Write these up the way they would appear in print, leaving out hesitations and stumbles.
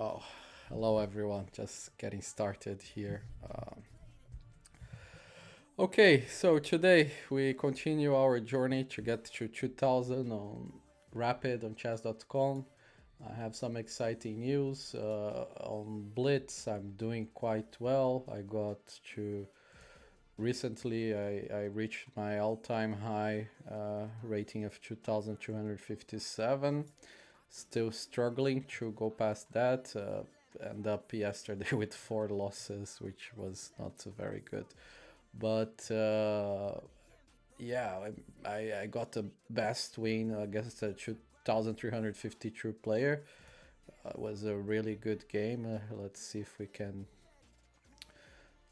Oh, hello everyone. Just getting started here. Okay, so today we continue our journey to get to 2000 on Rapid on chess.com. I have some exciting news on Blitz. I'm doing quite well. I got to recently. I reached my all-time high rating of 2257. Still struggling to go past that. End up yesterday with four losses, which was not very good. But yeah, I got the best win against a 2,352 player. It was a really good game. Let's see if we can.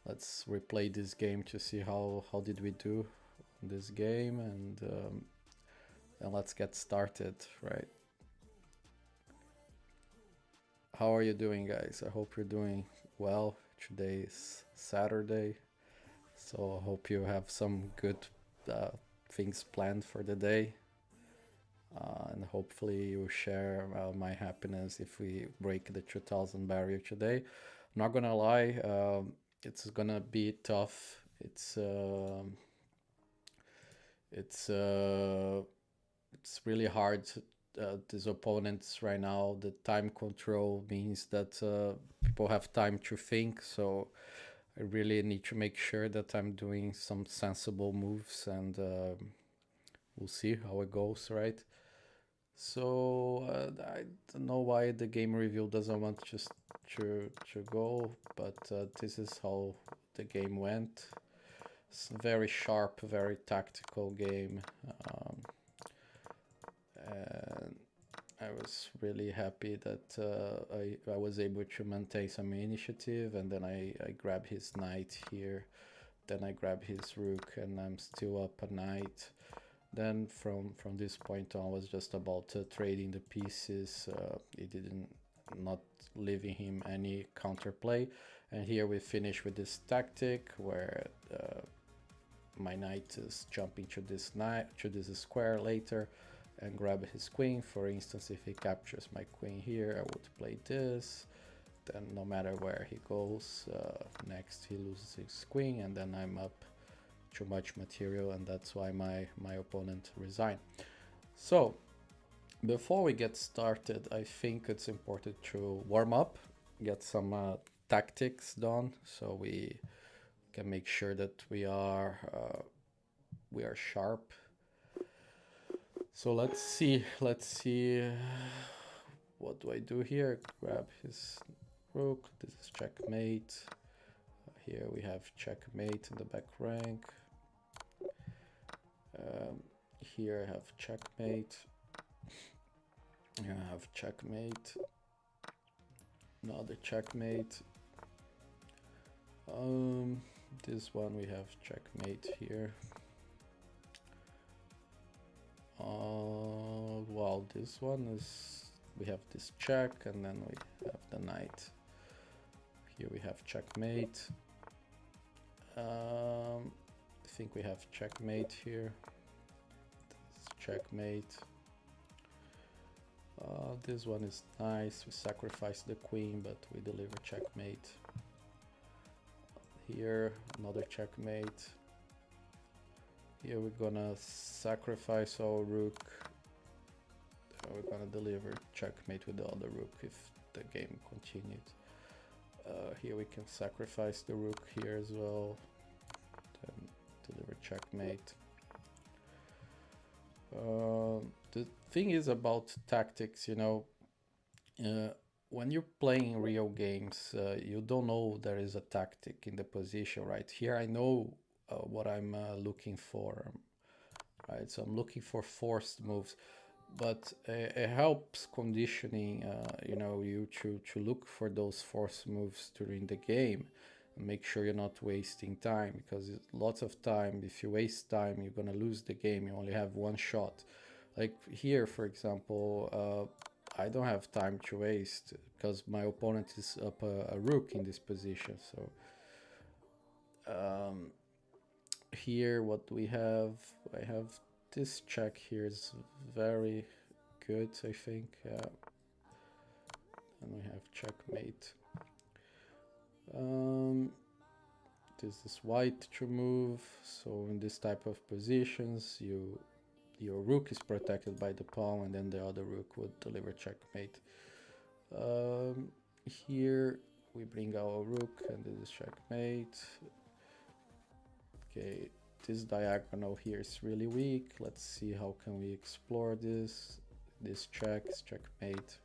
Let's replay this game to see how did we do in this game, and let's get started. Right. How are you doing, guys? I hope you're doing well. Today is Saturday, so I hope you have some good uh, things planned for the day. And hopefully, you share my happiness if we break the 2000 barrier today. I'm not gonna lie, it's gonna be tough. It's it's really hard. These opponents right now, the time control means that people have time to think. So I really need to make sure that I'm doing some sensible moves, and we'll see how it goes, right? So I don't know why the game review doesn't want just to go, but this is how the game went. It's a very sharp, very tactical game. Um, and I was really happy that I was able to maintain some initiative, and then I grab his knight here, then I grab his rook, and I'm still up a knight. Then from this point on, was just about trading the pieces. It didn't not leaving him any counterplay, and here we finish with this tactic where my knight is jumping to this square later and grab his queen. For instance, if he captures my queen here, I would play this. Then no matter where he goes, next he loses his queen, and then I'm up too much material, and that's why my opponent resigned. So before we get started, I think it's important to warm up, get some tactics done, so we can make sure that we are sharp. So let's see. What do I do here? Grab his rook. This is checkmate. Here we have checkmate in the back rank. Here I have checkmate. Here I have checkmate. Another checkmate. This one we have checkmate here. Well, this one is, we have this check, and then we have the knight. Here we have checkmate. I think we have checkmate here. Checkmate. This one is nice. We sacrifice the queen, but we deliver checkmate. Here, another checkmate. Here we're gonna sacrifice our rook. We're gonna deliver checkmate with the other rook if the game continued. Here we can sacrifice the rook here as well. Then deliver checkmate. The thing is about tactics, when you're playing real games, you don't know there is a tactic in the position, right? Here I know what I'm looking for, right? So I'm looking for forced moves, but it helps conditioning, you to look for those forced moves during the game. Make sure you're not wasting time, because lots of time, if you waste time, you're gonna lose the game. You only have one shot. Like here, for example, I don't have time to waste because my opponent is up a rook in this position. So here, what we have, I have this check here is very good, I think. and we have checkmate. This is white to move, so in this type of positions, your rook is protected by the pawn, and then the other rook would deliver checkmate. Here we bring our rook, and this is checkmate. Okay, this diagonal here is really weak. Let's see how can we explore this. This check is checkmate.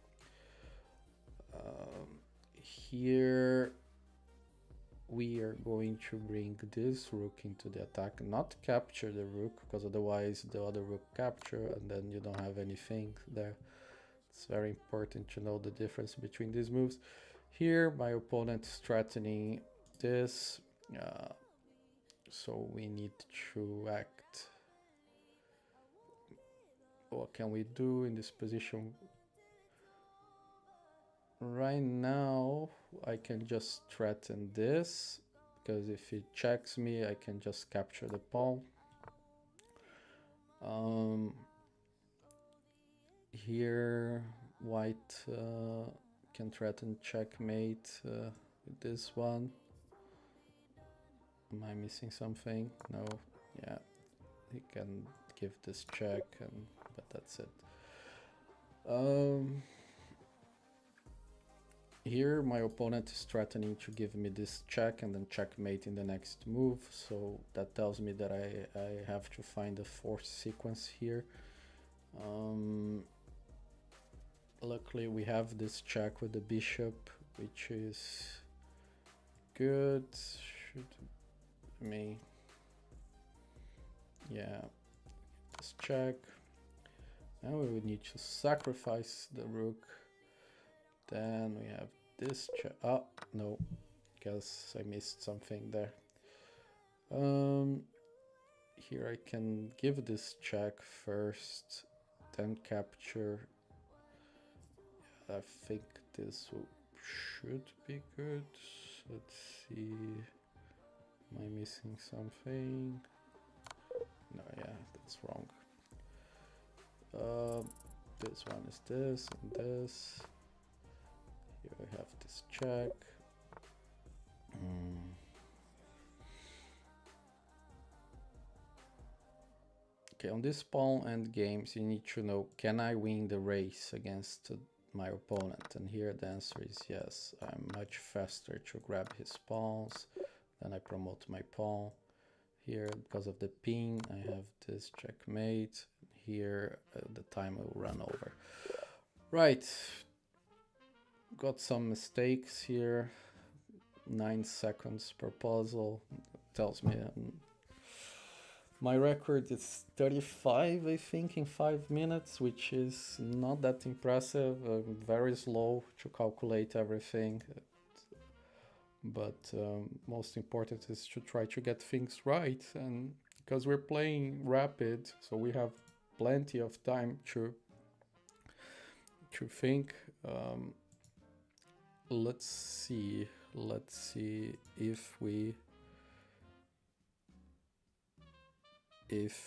Here we are going to bring this rook into the attack, not capture the rook, because otherwise the other rook capture and then you don't have anything there. It's very important to know the difference between these moves. Here my opponent is threatening this, so we need to act. What can we do in this position? Right now I can just threaten this, because if he checks me I can just capture the pawn. Here white can threaten checkmate with this one. Am I missing something? No. Yeah, he can give this check, but that's it. Here my opponent is threatening to give me this check and then checkmate in the next move, so that tells me that I have to find a fourth sequence here. Luckily we have this check with the bishop, which is good. Yeah, this check. Now we would need to sacrifice the rook. Then we have this check. Oh, no, because I missed something there. Here I can give this check first, then capture. I think this should be good. Let's see. Am I missing something? No, yeah, that's wrong. This one is this and this. Here we have this check. Okay, on this pawn end games, you need to know, can I win the race against my opponent? And here the answer is yes. I'm much faster to grab his pawns. Then I promote my pawn. Here, because of the pin, I have this checkmate. Here, the time will run over. Right. Got some mistakes here. 9 seconds per puzzle. Tells me my record is 35, I think, in 5 minutes, which is not that impressive. Very slow to calculate everything. But most important is to try to get things right, and because we're playing rapid, so we have plenty of time to think. Let's see if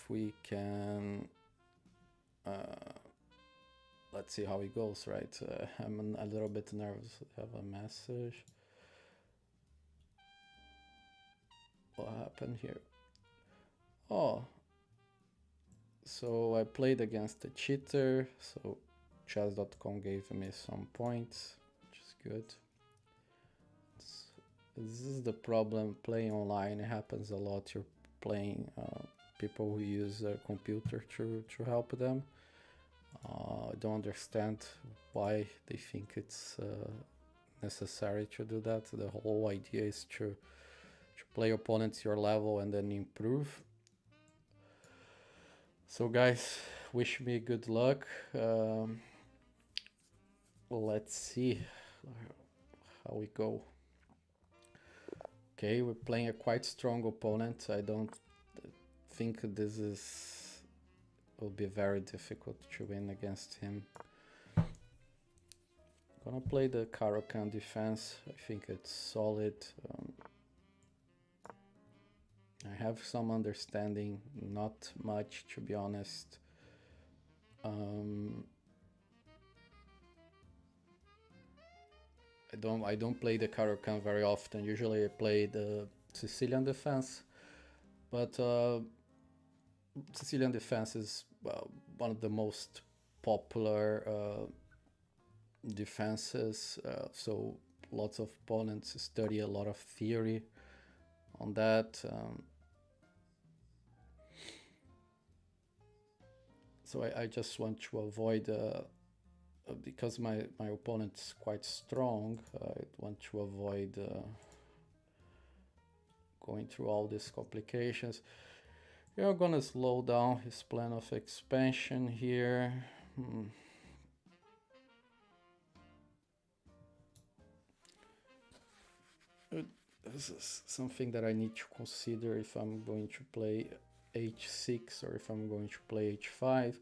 we can let's see how it goes, right? I'm a little bit nervous. I have a message. What happened here? Oh, so I played against a cheater, so chess.com gave me some points, which is good. This is the problem playing online. It happens a lot. You're playing people who use a computer to help them. I don't understand why they think it's necessary to do that. The whole idea is to play opponents your level and then improve. So guys, wish me good luck. Let's see how we go. Okay, we're playing a quite strong opponent. I don't think this will be very difficult to win against him. Gonna play the Caro-Kann defense. I think it's solid. I have some understanding, not much to be honest. I don't play the Caro-Kann very often. Usually I play the Sicilian defense, but Sicilian defense is one of the most popular defenses. So lots of opponents study a lot of theory on that. So I just want to avoid, because my opponent is quite strong, I want to avoid going through all these complications. We're gonna slow down his plan of expansion here. This is something that I need to consider if I'm going to play h6 or if I'm going to play h5.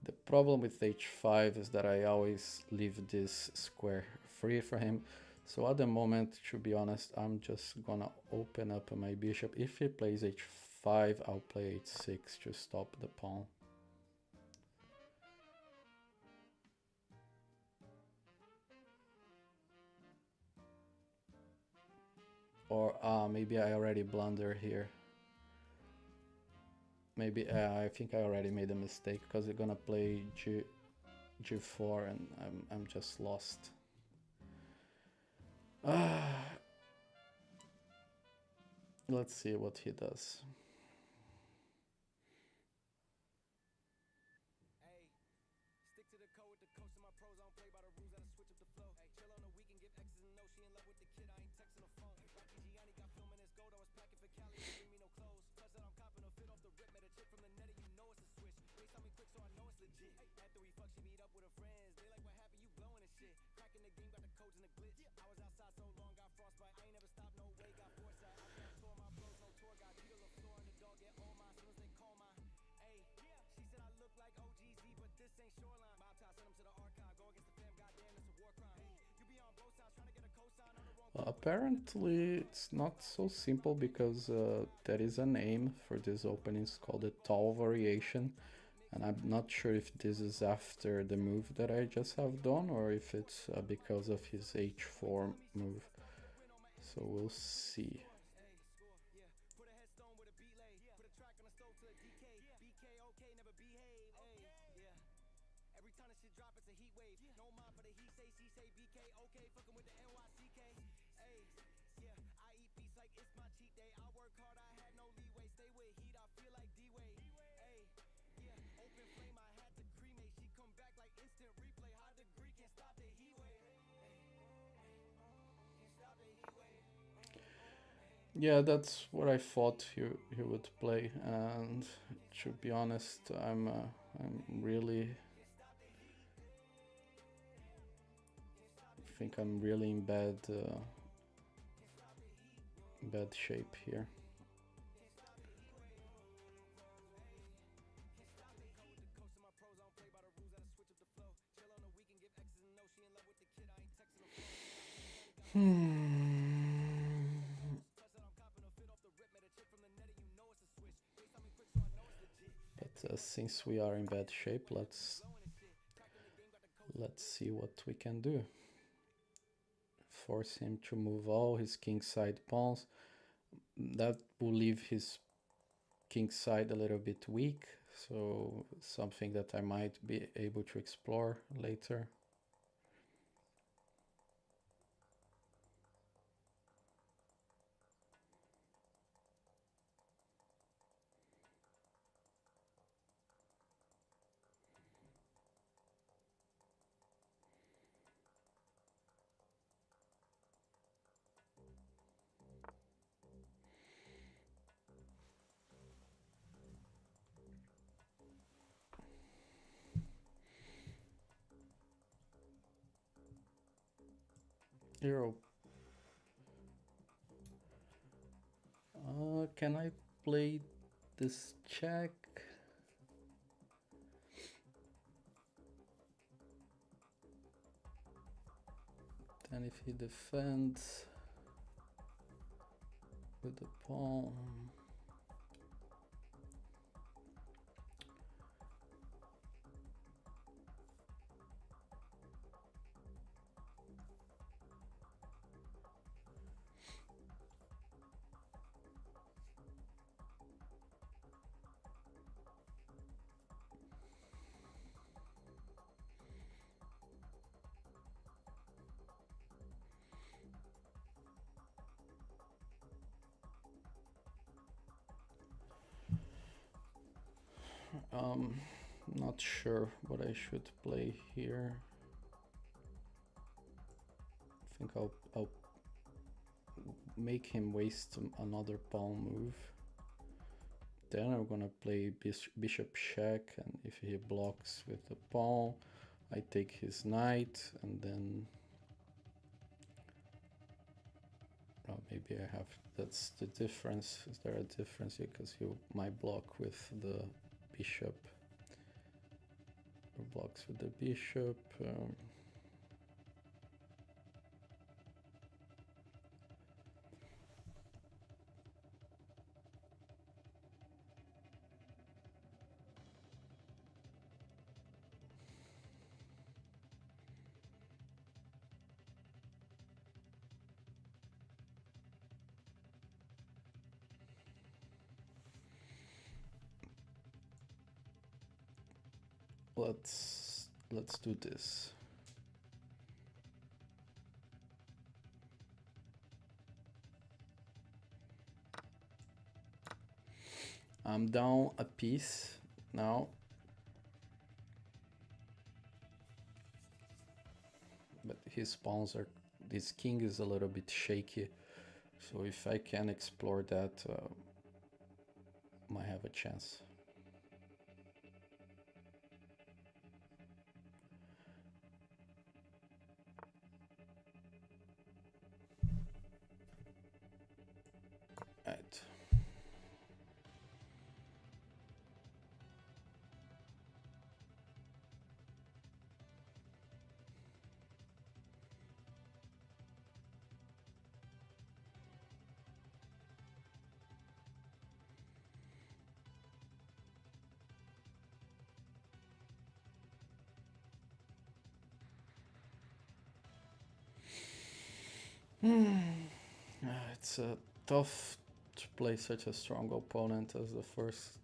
The problem with h5 is that I always leave this square free for him. So at the moment, to be honest, I'm just gonna open up my bishop. If he plays h5, I'll play h6 to stop the pawn. Or maybe I already blunder here. Maybe I think I already made a mistake because they're gonna play g4 and I'm just lost. Let's see what he does. Apparently it's not so simple because there is a name for this opening. It's called a tall variation, and I'm not sure if this is after the move that I just have done or if it's because of his h4 move. So we'll see. Yeah, that's what I thought he would play, and to be honest, I'm really think I'm really in bad shape here. But since we are in bad shape, let's see what we can do. Force him to move all his kingside pawns. That will leave his kingside a little bit weak, so something that I might be able to explore later. Hero. Can I play this check? Then if he defends with the pawn, Not sure what I should play here. I think I'll make him waste another pawn move. Then I'm gonna play bishop check, and if he blocks with the pawn, I take his knight, and then maybe I have, that's the difference. Is there a difference? Because he might block with the bishop, or blocks with the bishop. Let's do this. I'm down a piece now, but his pawns are, this king is a little bit shaky, so if I can explore that, might have a chance. Right. It's tough to play such a strong opponent as the first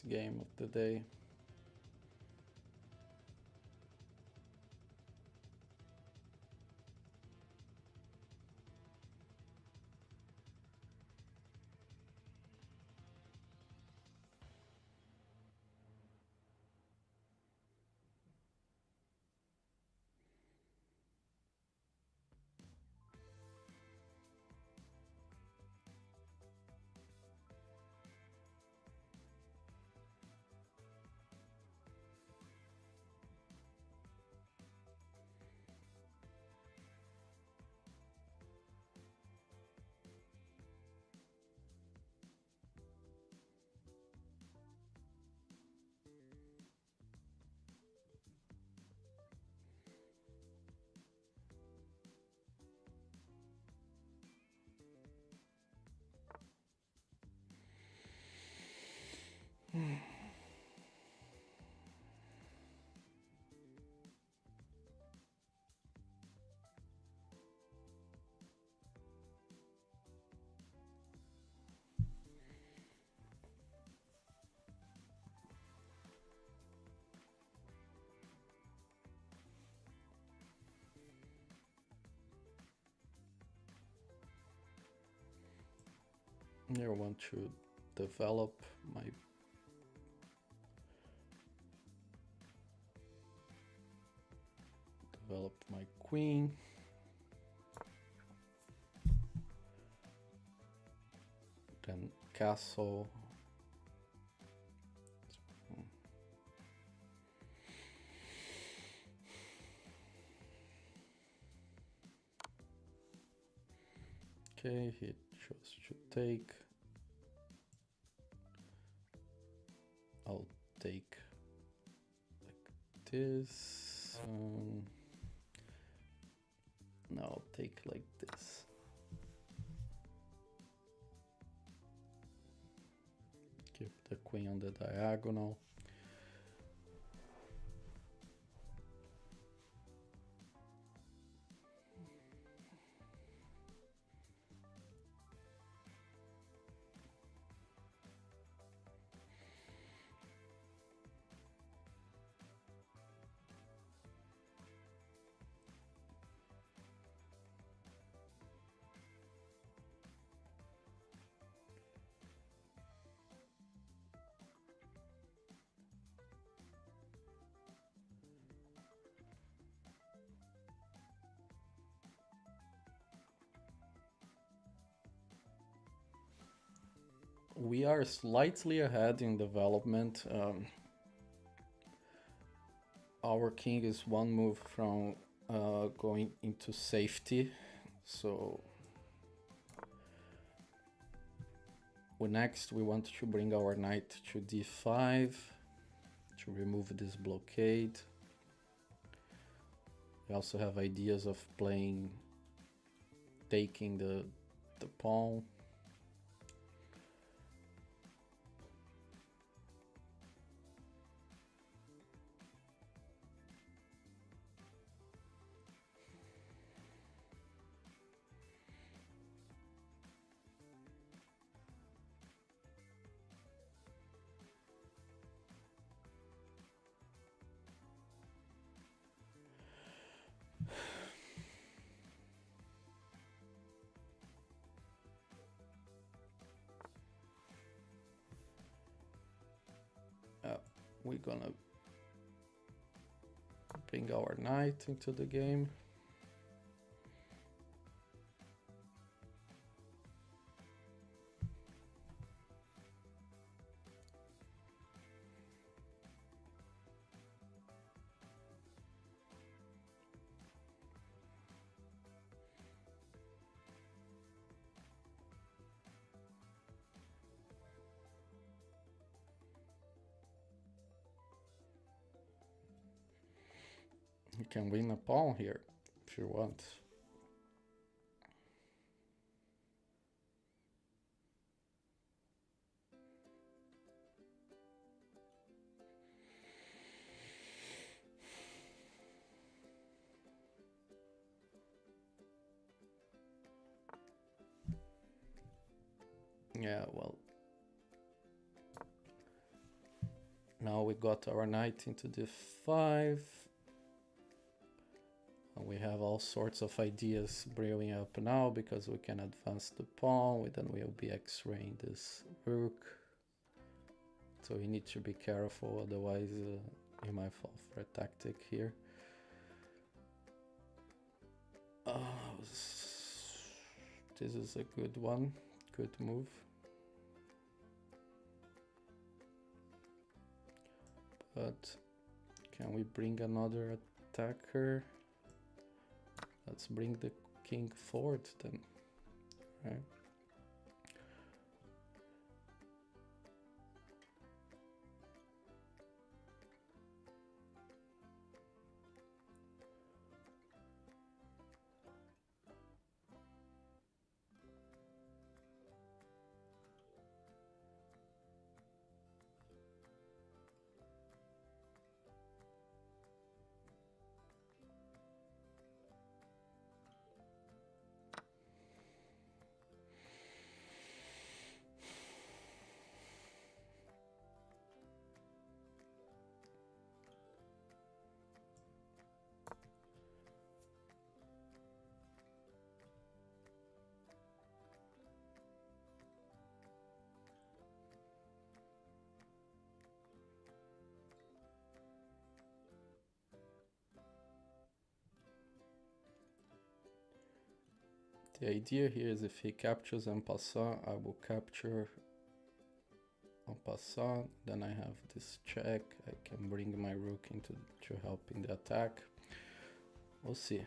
game of the day. I want to develop my queen. Then castle. Okay, he chose to take. I'll take like this. No, I'll take like this. Keep the queen on the diagonal. we are slightly ahead in development. Our king is one move from going into safety, so next we want to bring our knight to d5 to remove this blockade. We also have ideas of taking the pawn. We're gonna bring our knight into the game. You can win a pawn here if you want. Yeah, well, now we got our knight into d5. And we have all sorts of ideas brewing up now because we can advance the pawn. Then we'll be x-raying this rook. So you need to be careful, otherwise you might fall for a tactic here. This is a good one, good move. But can we bring another attacker? Let's bring the king forward then, right? The idea here is if he captures en passant, I will capture en passant. Then I have this check. I can bring my rook into to help in the attack. We'll see.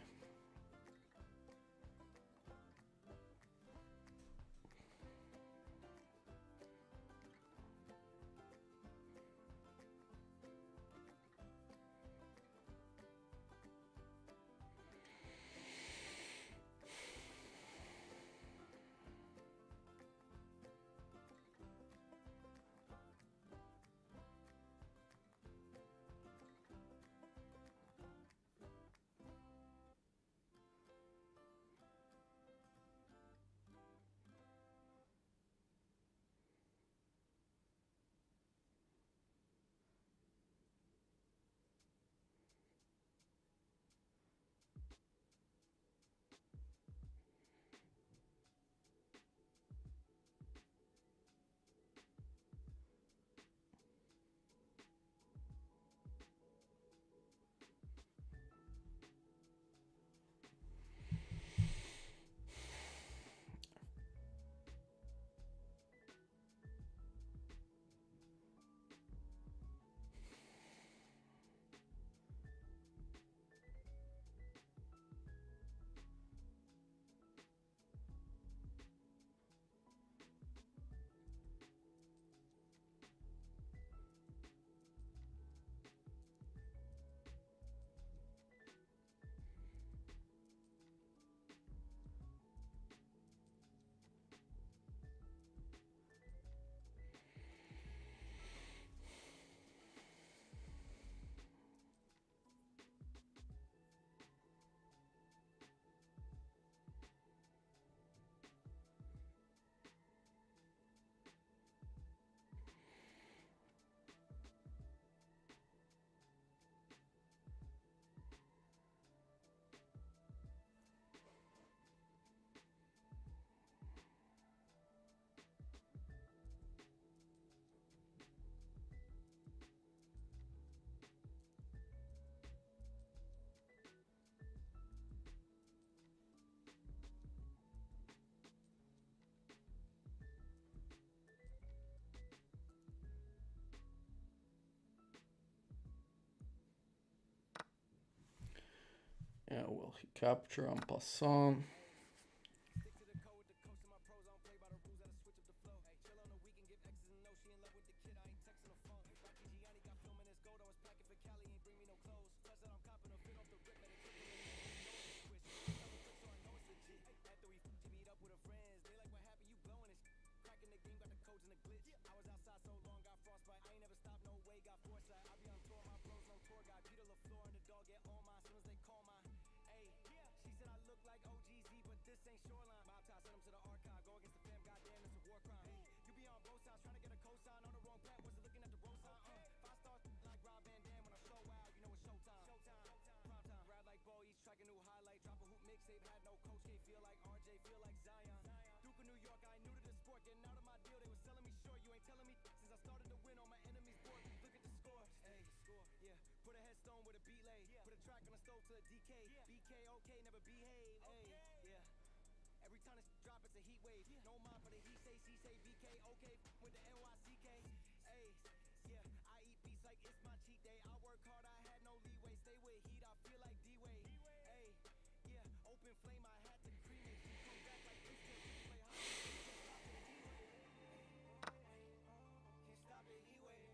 Capture en passant.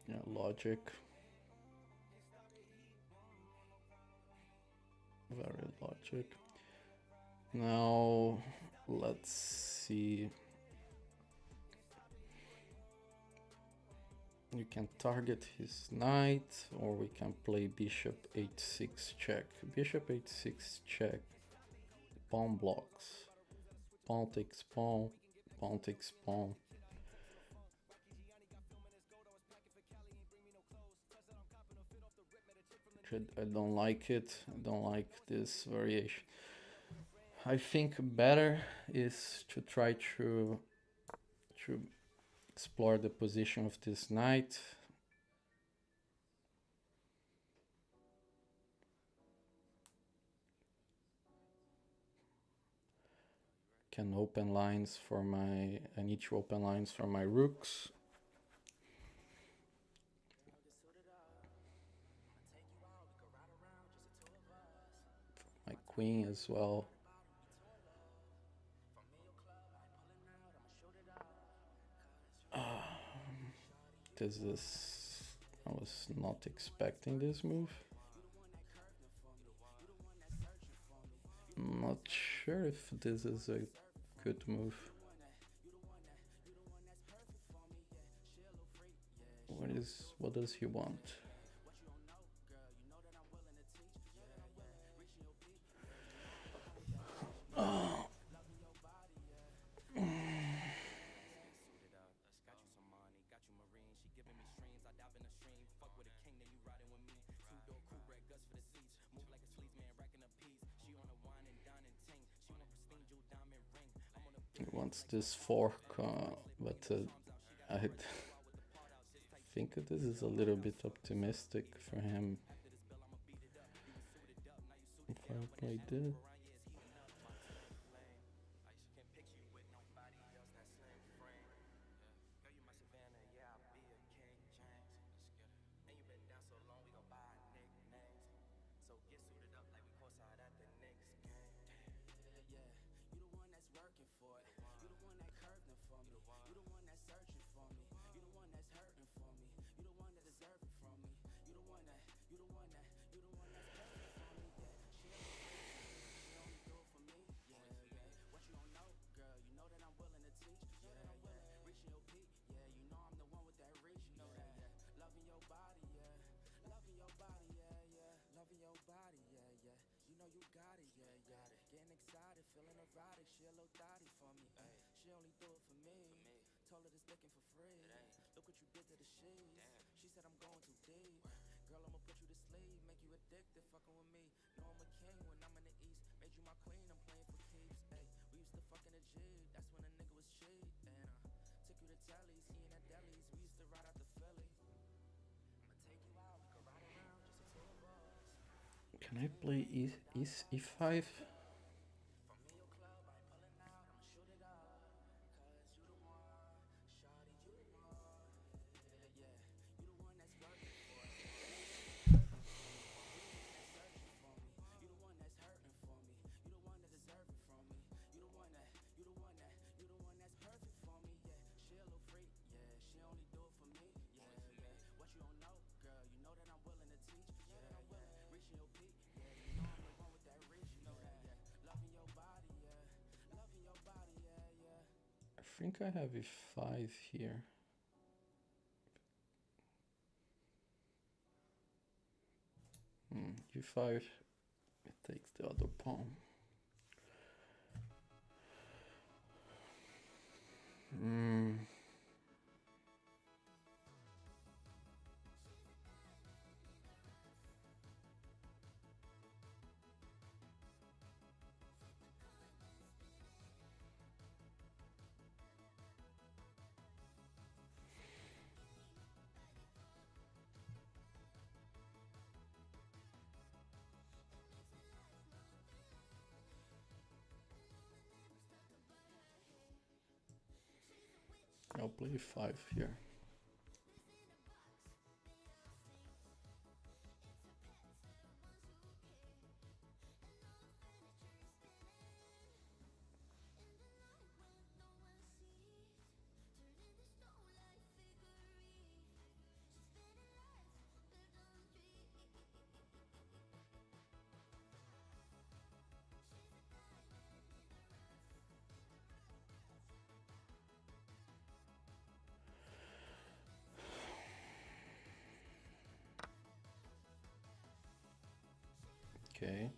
Yeah, Logic. Very Logic. Now, let's see. You can target his knight, or we can play bishop h6 check. Bishop h6 check. Pawn blocks. Pawn takes pawn. Pawn takes pawn. I don't like it. I don't like this variation. I think better is to try to explore the position of this knight. Can open lines for my, I need to open lines for my rooks. My queen as well. I was not expecting this move. I'm not sure if this is a good move. What does he want? Oh. He wants this fork, but I think this is a little bit optimistic for him. If I play this. Can I play e5? think I have e5 here. E5, it takes the other pawn. I'll play 5 here. Okay.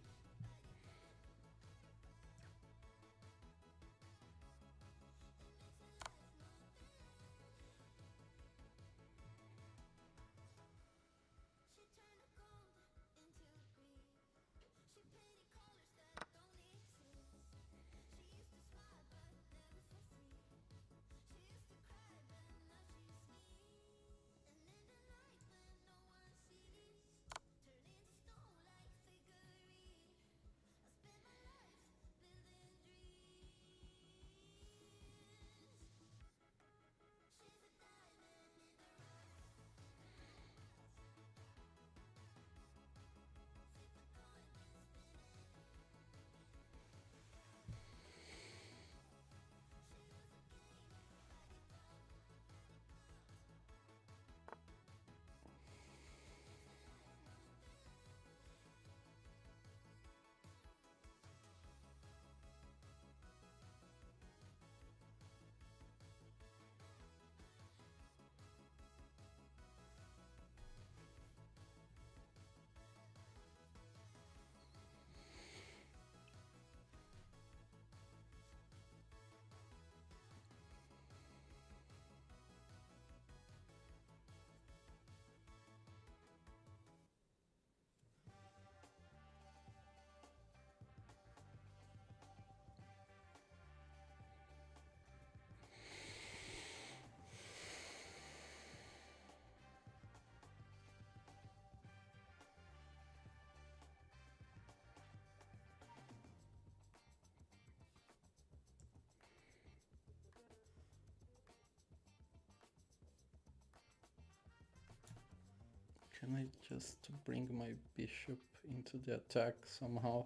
Can I just bring my bishop into the attack somehow?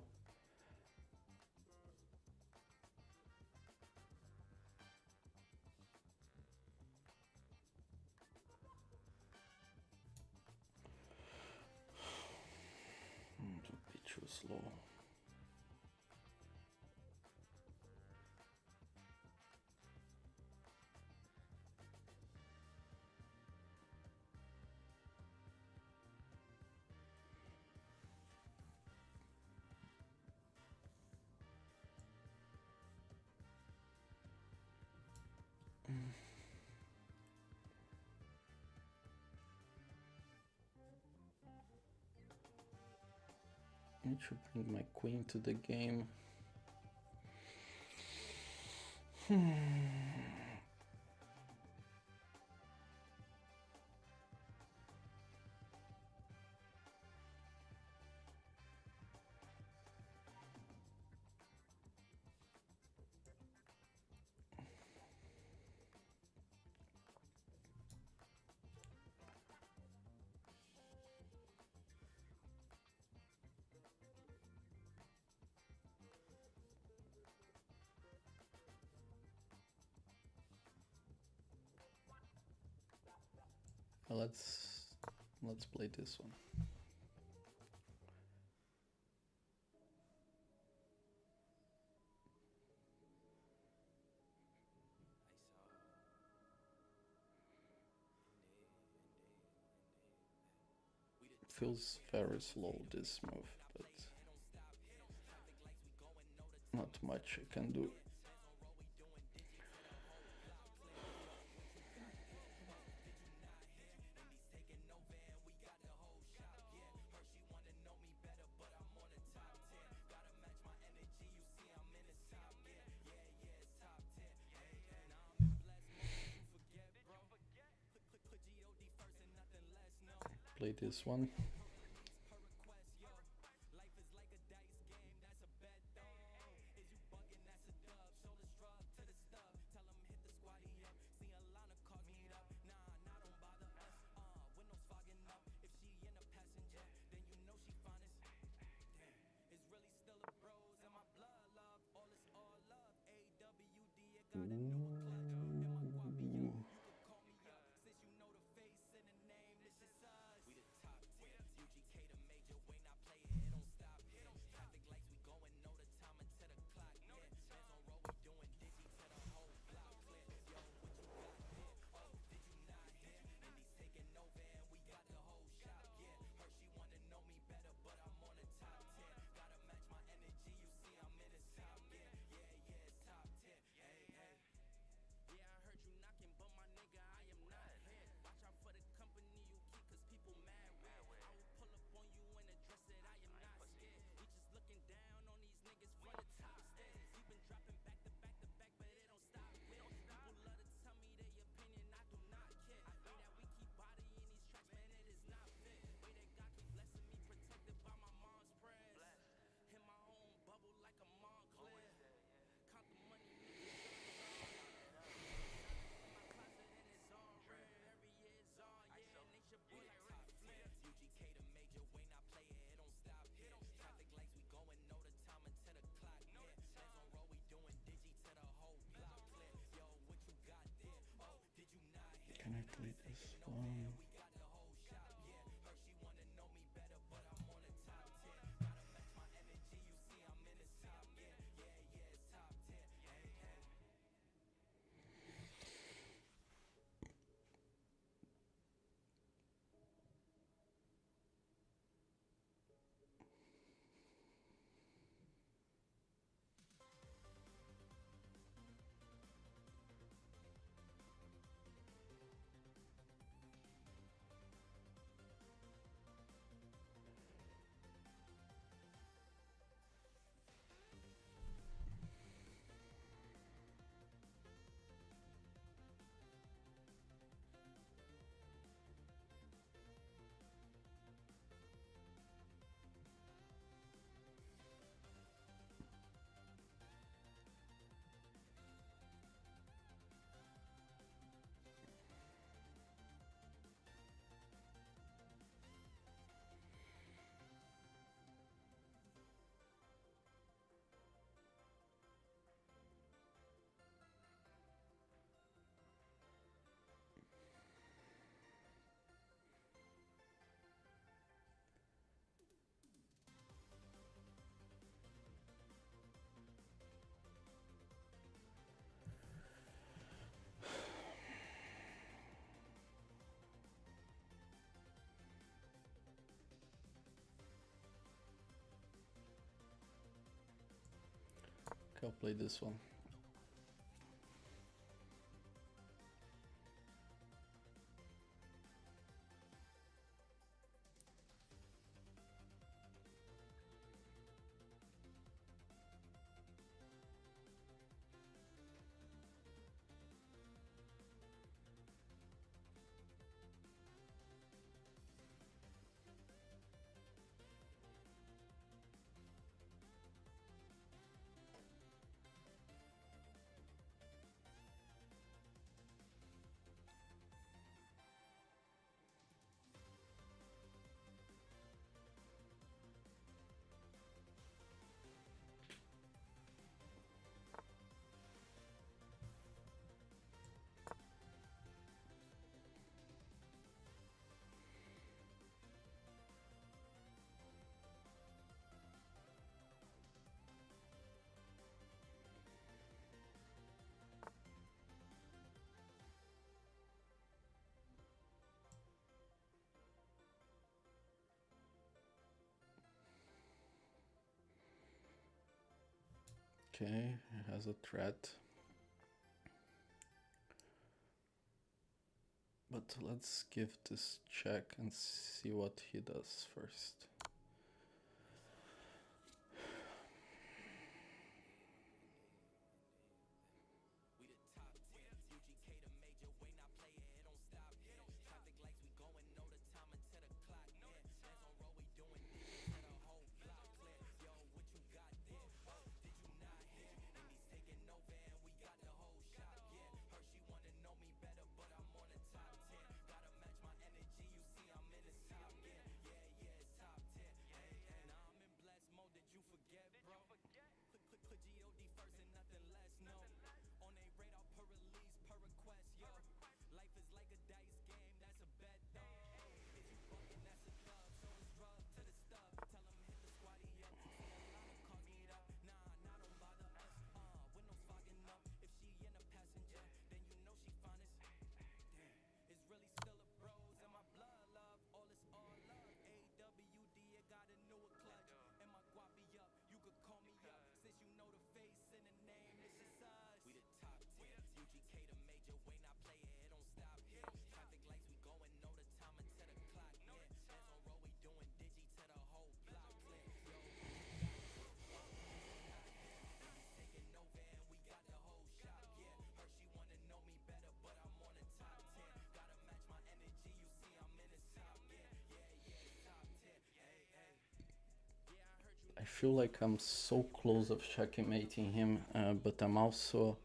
It's a bit too slow. I need to bring my queen to the game. Let's play this one. feels very slow, this move, but not much I can do. Play this one. Ooh. Can I play this one? Okay, I'll play this one. Okay, he has a threat. But let's give this check and see what he does first. I feel like I'm so close of checkmating him, but I'm also,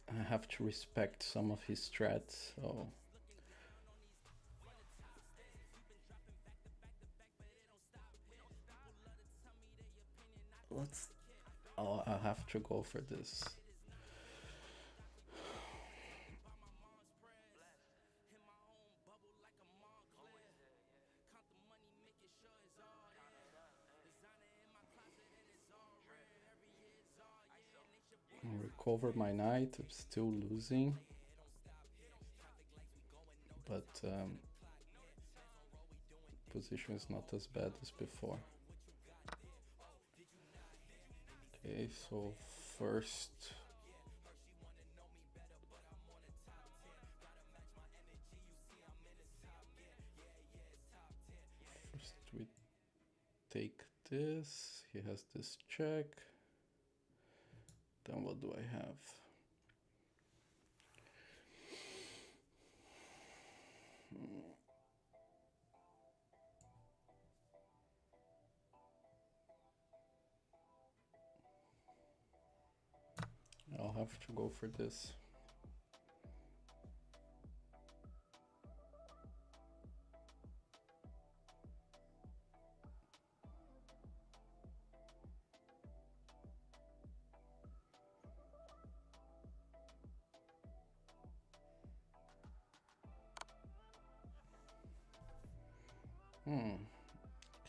I have to respect some of his strats, so let's, I'll have to go for this. Recover my knight, I'm still losing, but position is not as bad as before. Okay, so first we take this, he has this check, then what do I have? I'll have to go for this.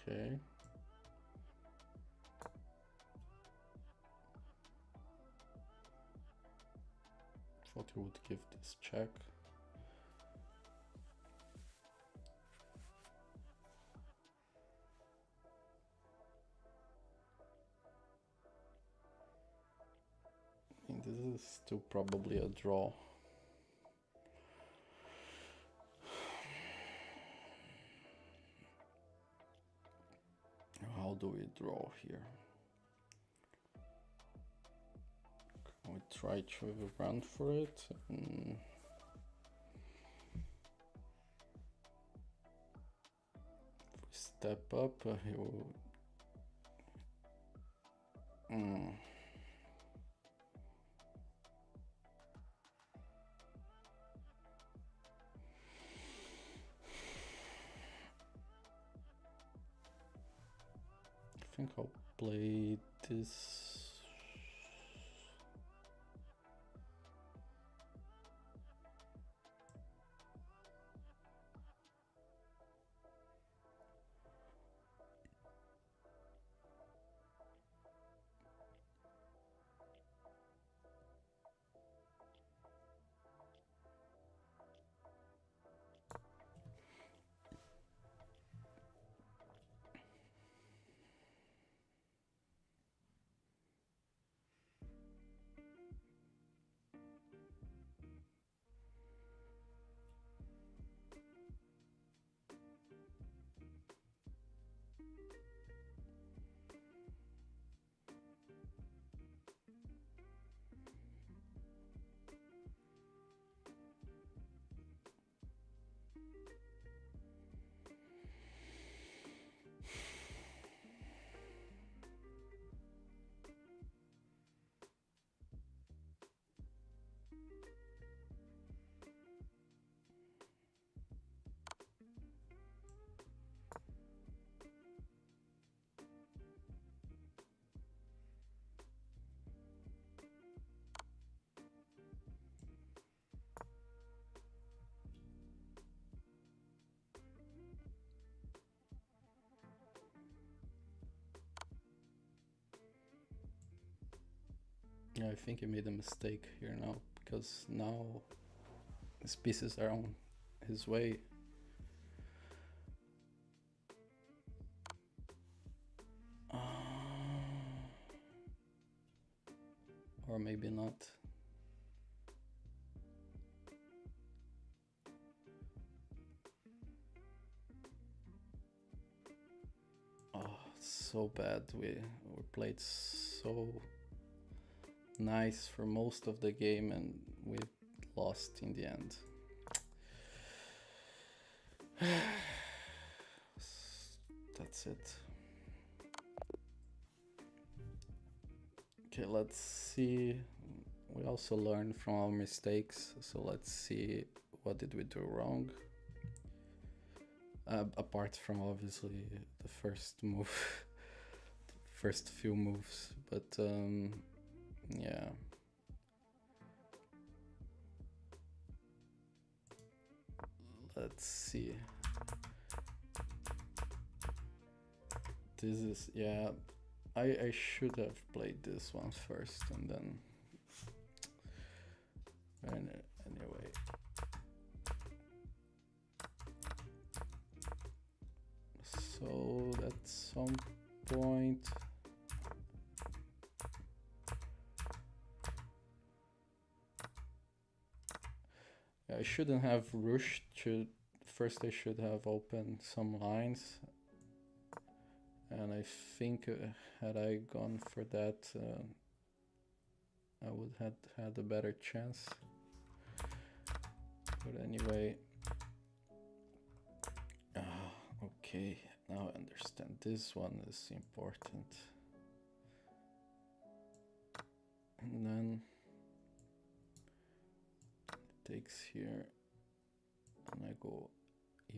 Okay. Thought he would give this check. I think this is still probably a draw. How do we draw here? Can we try to run for it? If we step up, he will... I think I'll play this. Yeah, I think he made a mistake here now, because now his pieces are on his way. Or maybe not. Oh, so bad. We played so nice for most of the game and we lost in the end. That's it. Okay, let's see. We also learned from our mistakes, so let's see what did we do wrong. Apart from obviously the first move, the first few moves, but yeah. Let's see. This is, yeah, I should have played this one first and then, anyway. So at some point, I shouldn't have rushed. First I should have opened some lines, and I think had I gone for that, I would have had a better chance. But anyway, okay, now I understand. This one is important. And then it takes here, and I go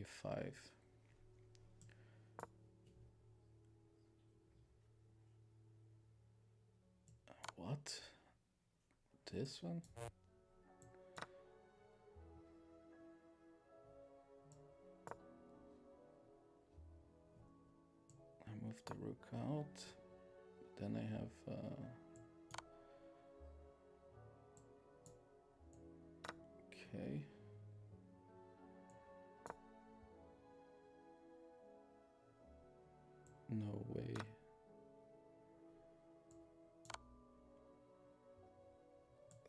e5. What? This one? I move the rook out. Then I have okay. No way.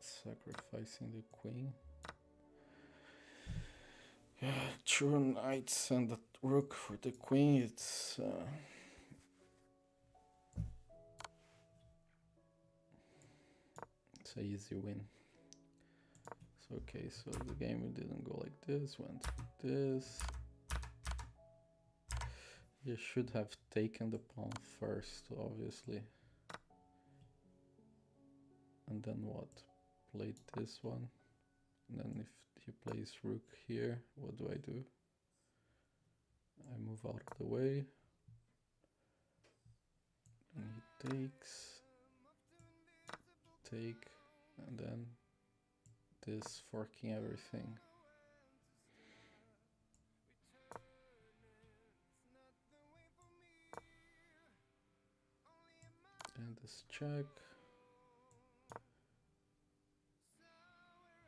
Sacrificing the queen. Yeah, two knights and the rook for the queen. It's an easy win. So okay, so the game didn't go like this, went like this. You should have taken the pawn first, obviously. And then what? Played this one. And then if he plays rook here, what do? I move out of the way. And he takes. Take. And then this forking everything. And this check.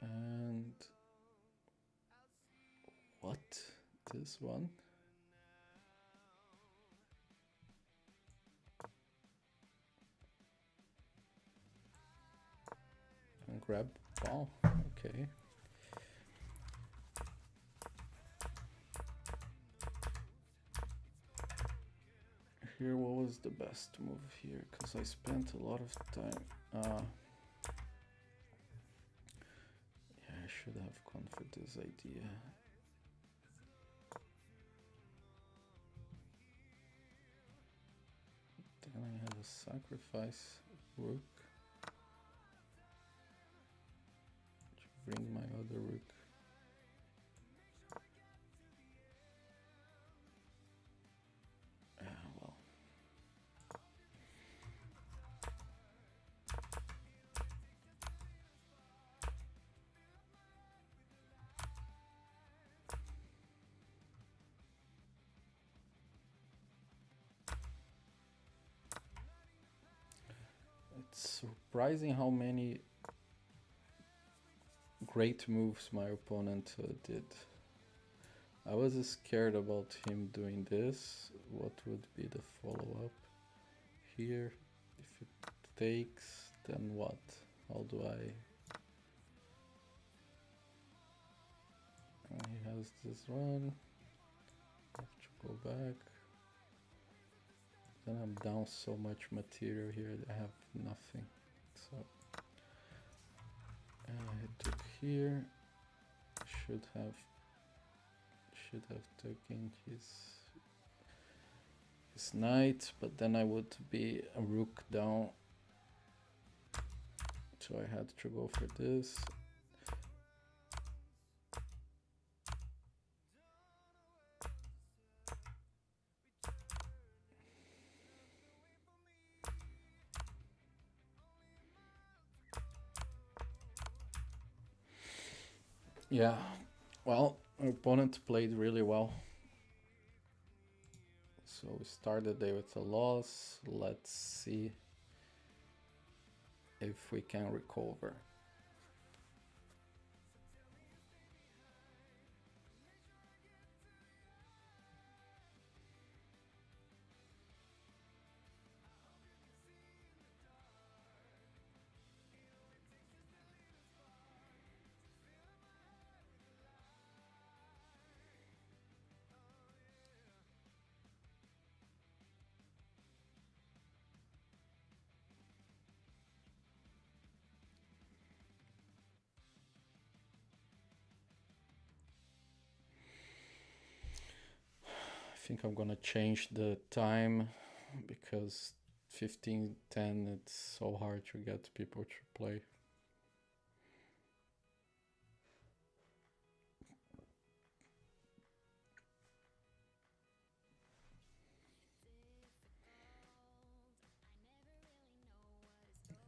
And what? This one? And grab. Wow, okay. Here, what was the best move here? Because I spent a lot of time. Yeah, I should have gone for this idea. Then I have a sacrifice rook. To bring my other rook. Well. It's surprising how many great moves my opponent did. I was scared about him doing this. What would be the follow-up here? If it takes, then what? How do I... he has this one. I have to go back. Then I'm down so much material here that I have nothing. So he took here. Should have taken his knight, but then I would be a rook down. So I had to go for this. Yeah, well, our opponent played really well. So we started there with a loss. Let's see if we can recover. I think I'm gonna change the time because 15:10 it's so hard to get people to play.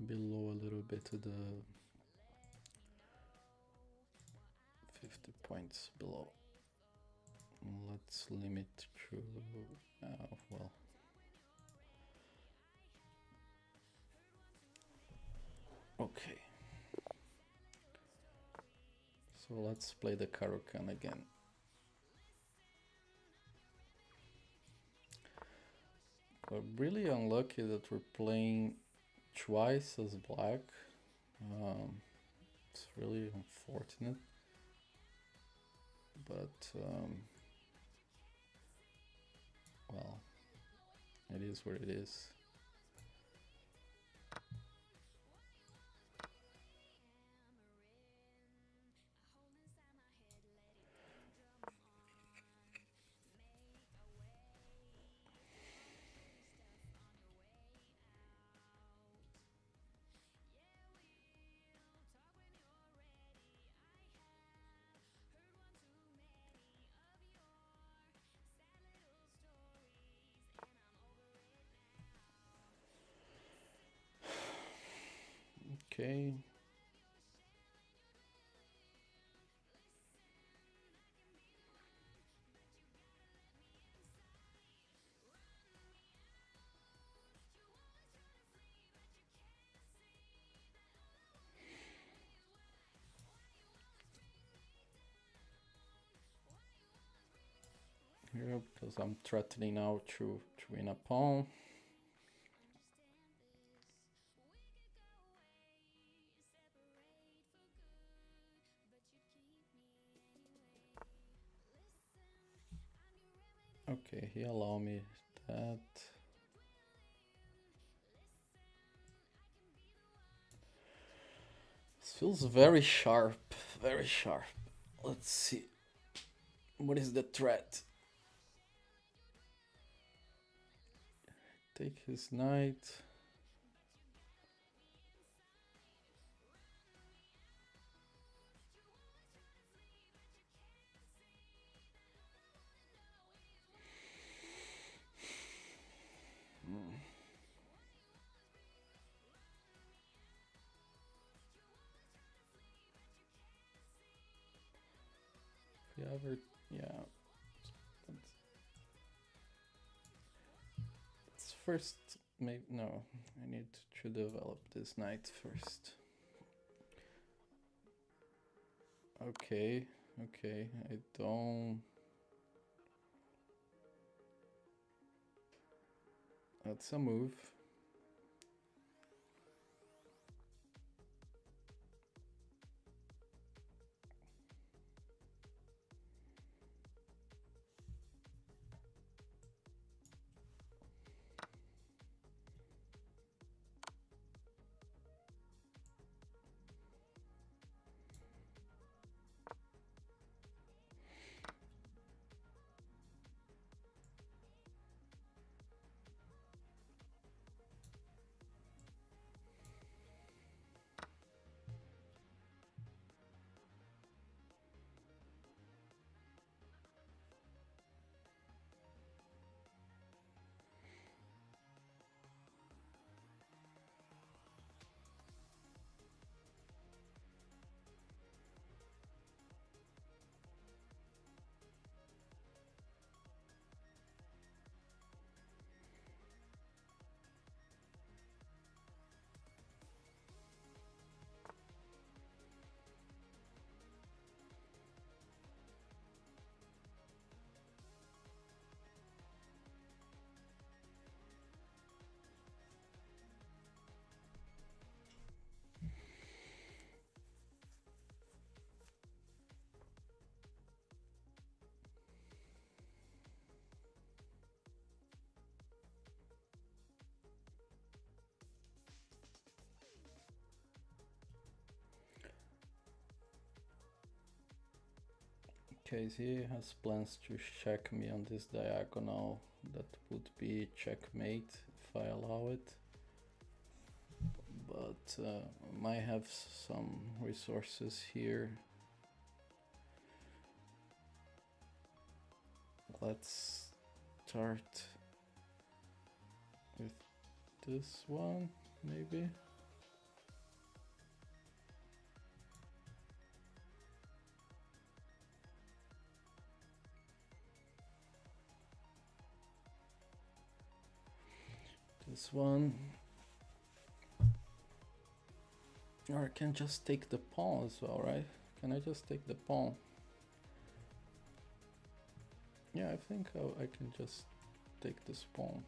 Below a little bit to the 50 points below. Let's limit to well, okay, so let's play the Caro-Kann again. We're really unlucky that we're playing twice as black. It's really unfortunate, but well, it is what it is. Okay. Here, because I'm threatening now to win a pawn. Okay, he allowed me that. This feels very sharp, very sharp. Let's see. What is the threat? Take his knight. If you ever, yeah. Let's first Maybe no. I need to develop this knight first. Okay, okay. I don't. That's a move. Okay, so he has plans to check me on this diagonal. That would be checkmate if I allow it. But might have some resources here. Let's start with this one, maybe. This one. Or I can just take the pawn as well, right? Can I just take the pawn? Yeah, I think I can just take this pawn.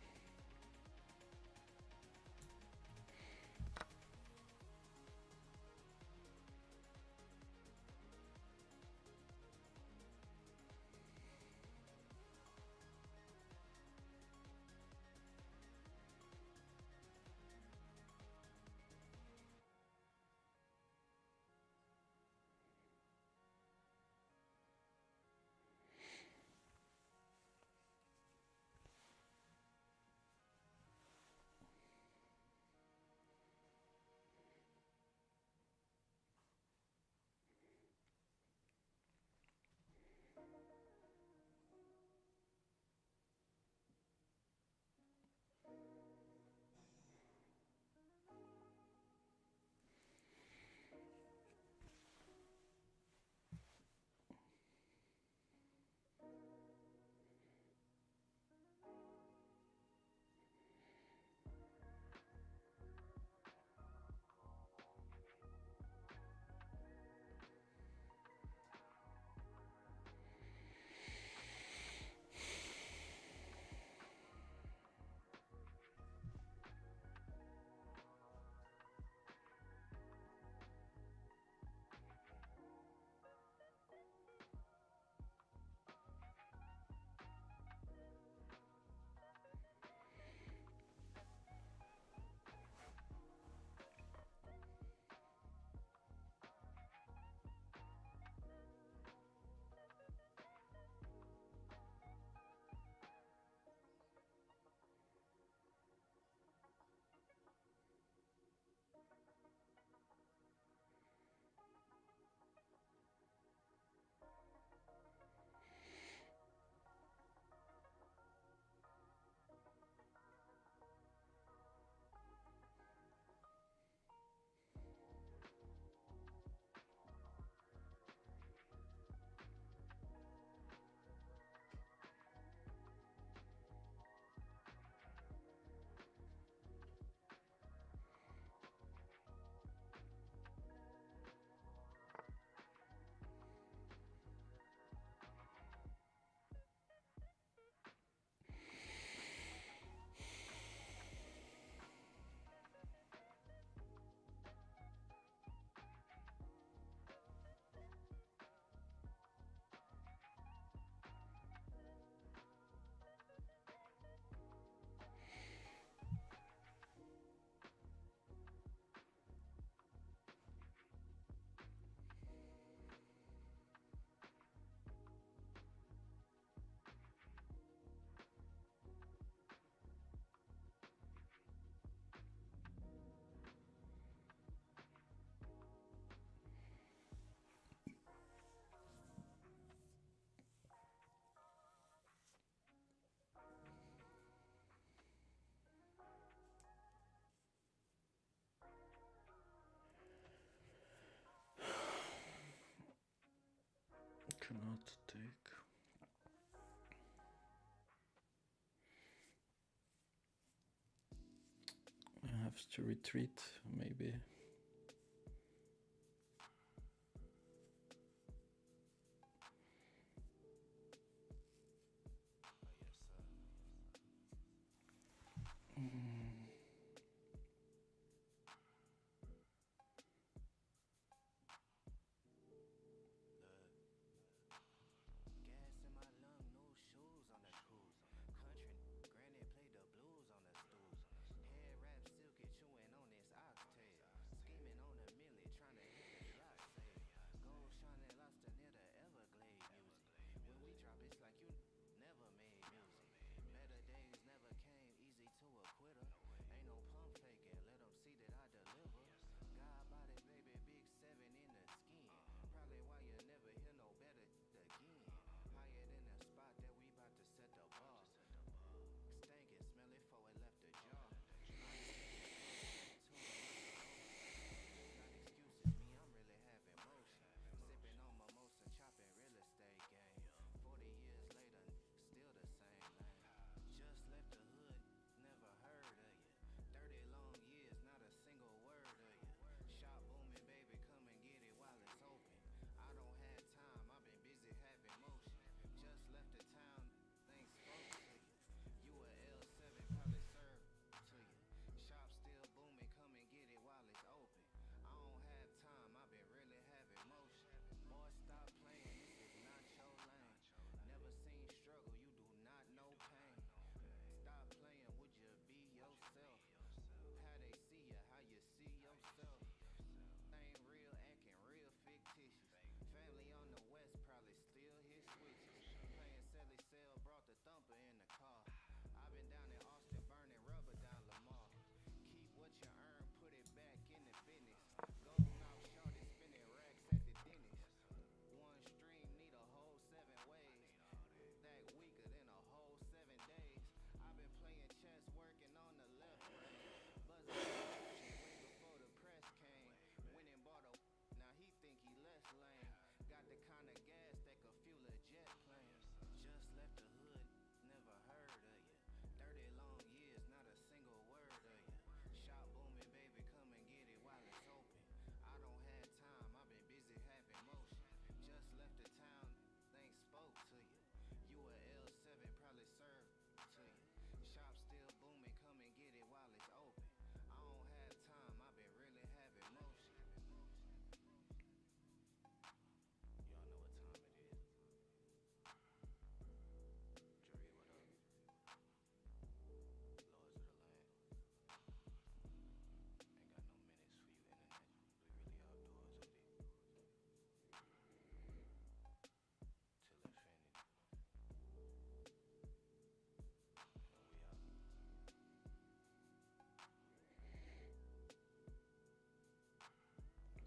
have to retreat, maybe.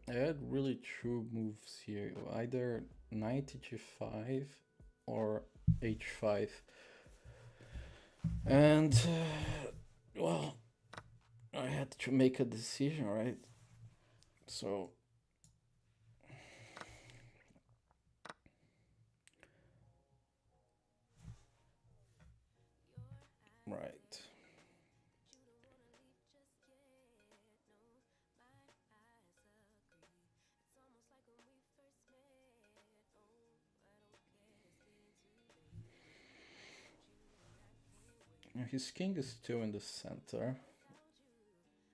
I had really true moves here, either knight g5 or h5. And, well, I had to make a decision, right? So, right. His king is still in the center.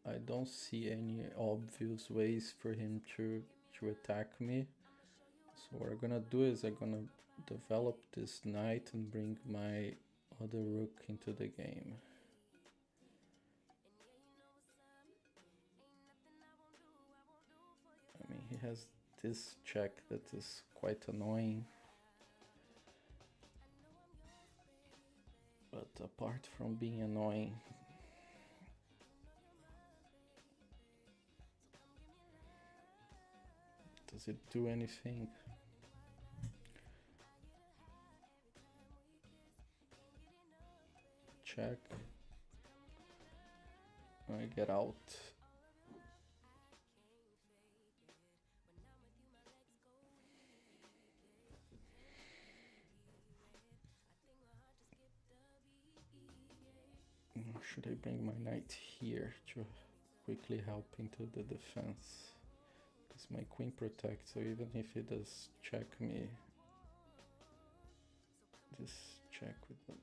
I don't see any obvious ways for him to attack me. So what I'm gonna do is I'm gonna develop this knight and bring my other rook into the game. I mean, he has this check that is quite annoying. But apart from being annoying, does it do anything? Check. I get out. Should I bring my knight here to quickly helping to the defense. Because my queen protects, so even if he does check me, just check with the...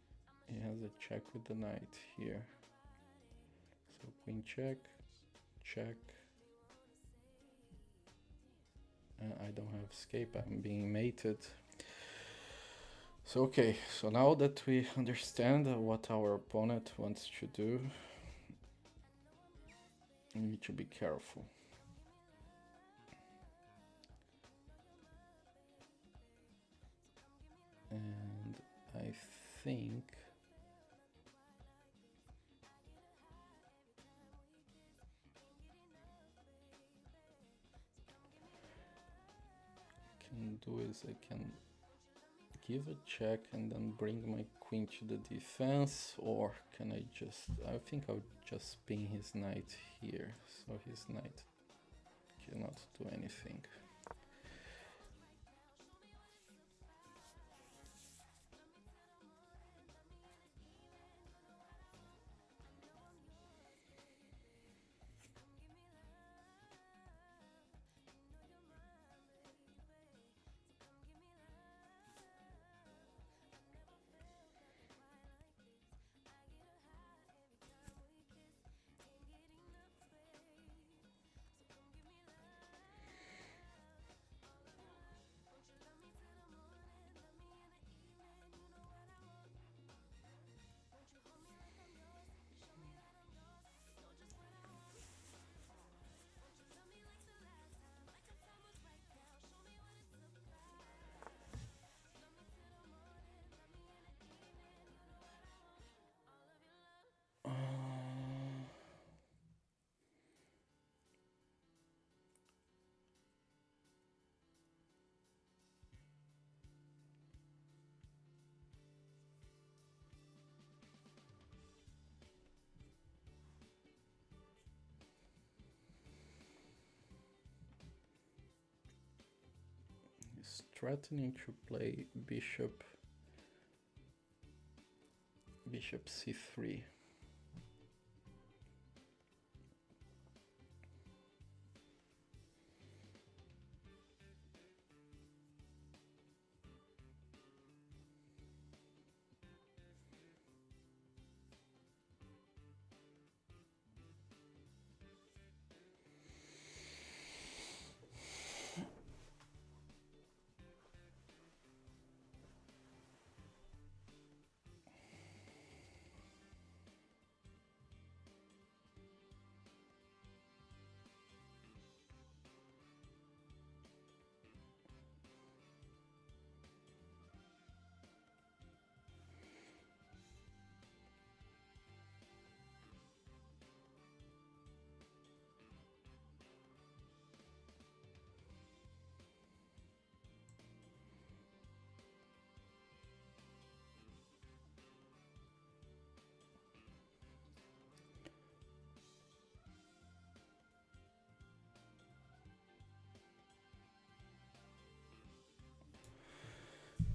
He has a check with the knight here. So queen check, check. I don't have escape, I'm being mated. So okay, so now that we understand what our opponent wants to do, we need to be careful. And I think can do is I can give a check and then bring my queen to the defense, or can I just... I think I'll just pin his knight here, so his knight cannot do anything. He's threatening to play bishop c3.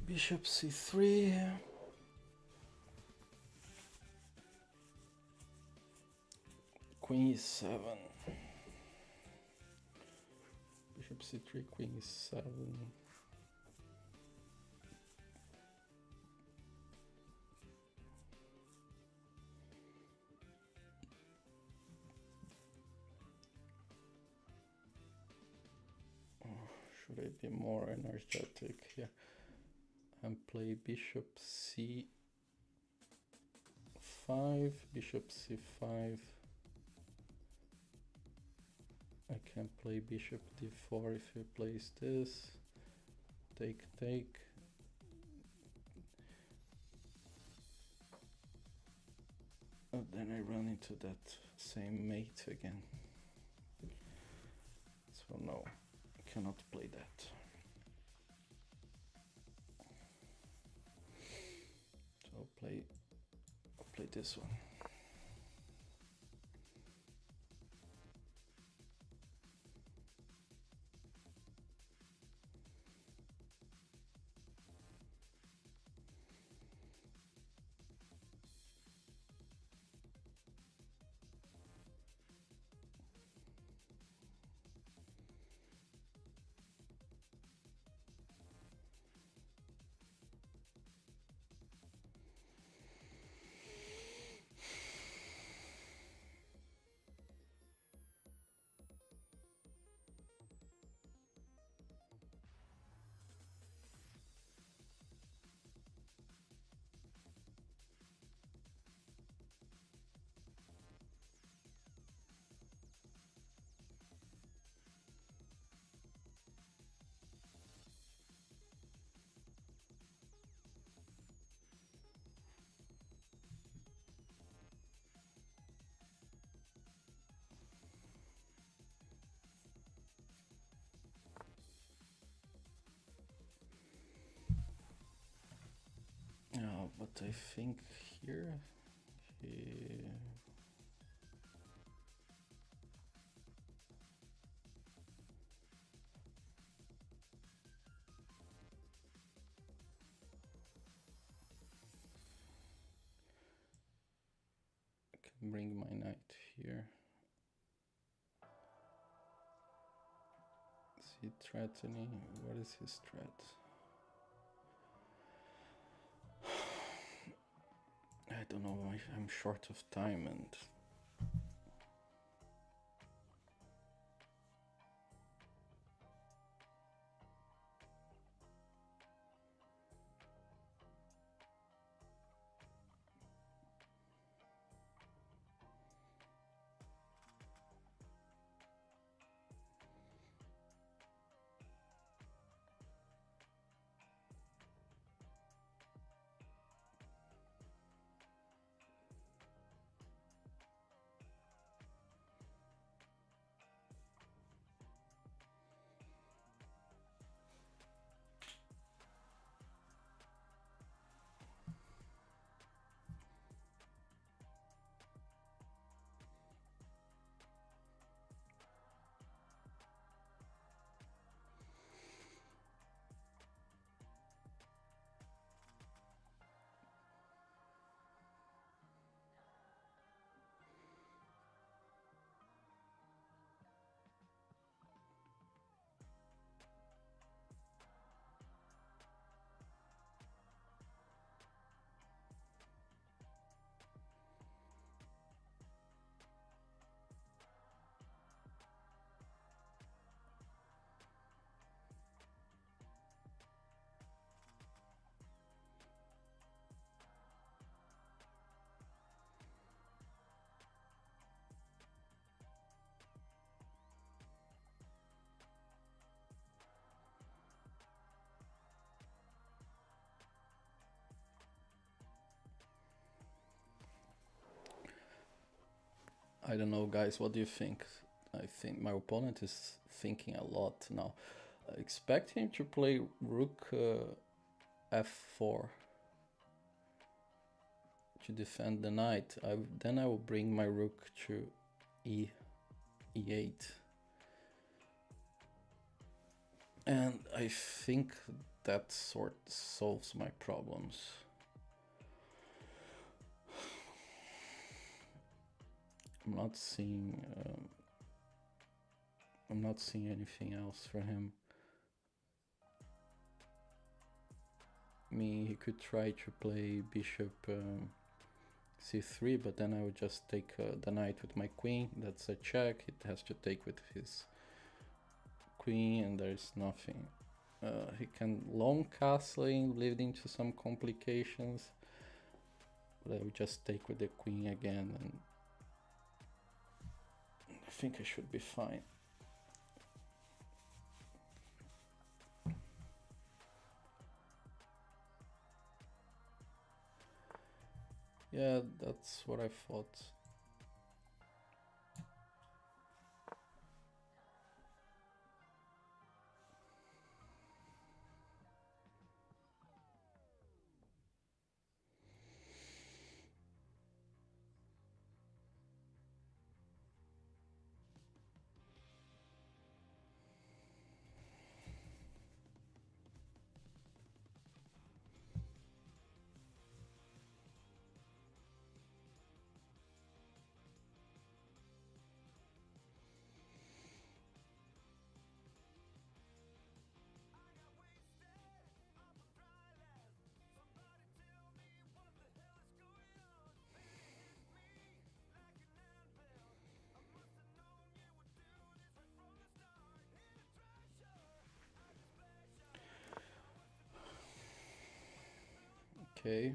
Bishop c3. Queen e7. Bishop c3, queen e7. Should I be more energetic here and play bishop c5, bishop c5? I can play bishop d4 if he plays this. Take, take. And then I run into that same mate again. So no, I cannot play that. So I'll play this one. I think here he... I can bring my knight here. Is he threatening? What is his threat? I don't know, I'm short of time and... I don't know, guys, what do you think? I think my opponent is thinking a lot now. I expect him to play rook f4 to defend the knight. Then I will bring my rook to e8. And I think that sort solves my problems. I'm not seeing anything else for him. I mean, he could try to play bishop c3, but then I would just take the knight with my queen. That's a check. It has to take with his queen, and there's nothing. He can long castling, leading to some complications. But I would just take with the queen again, and I think I should be fine. Yeah, that's what I thought. Okay.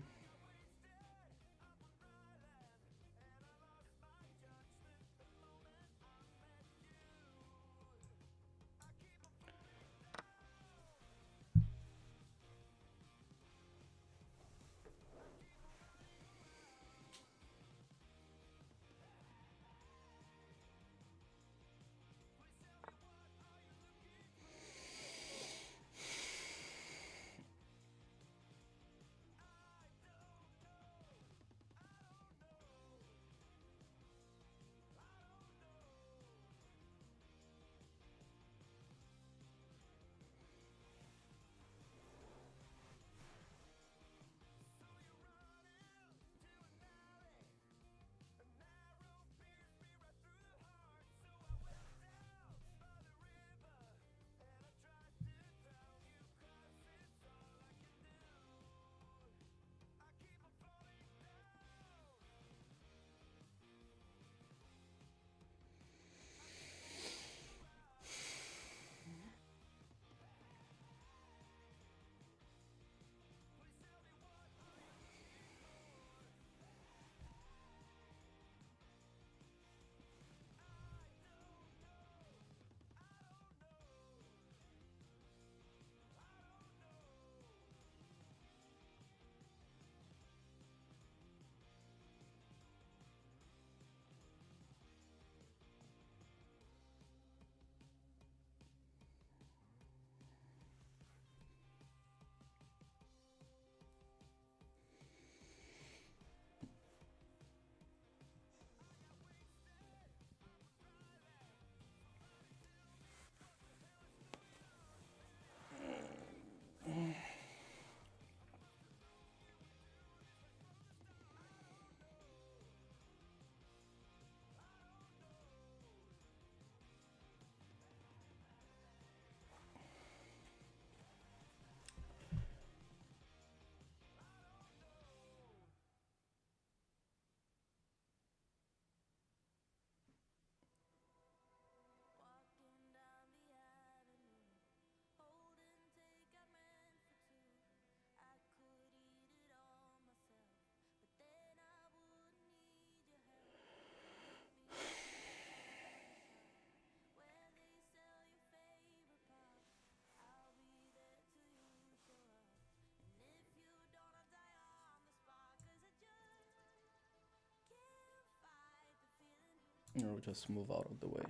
Or just move out of the way.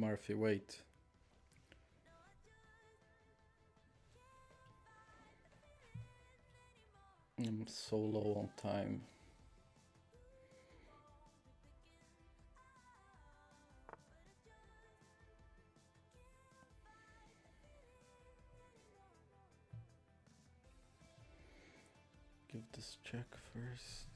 Murphy, wait. I'm so low on time. Give this check first.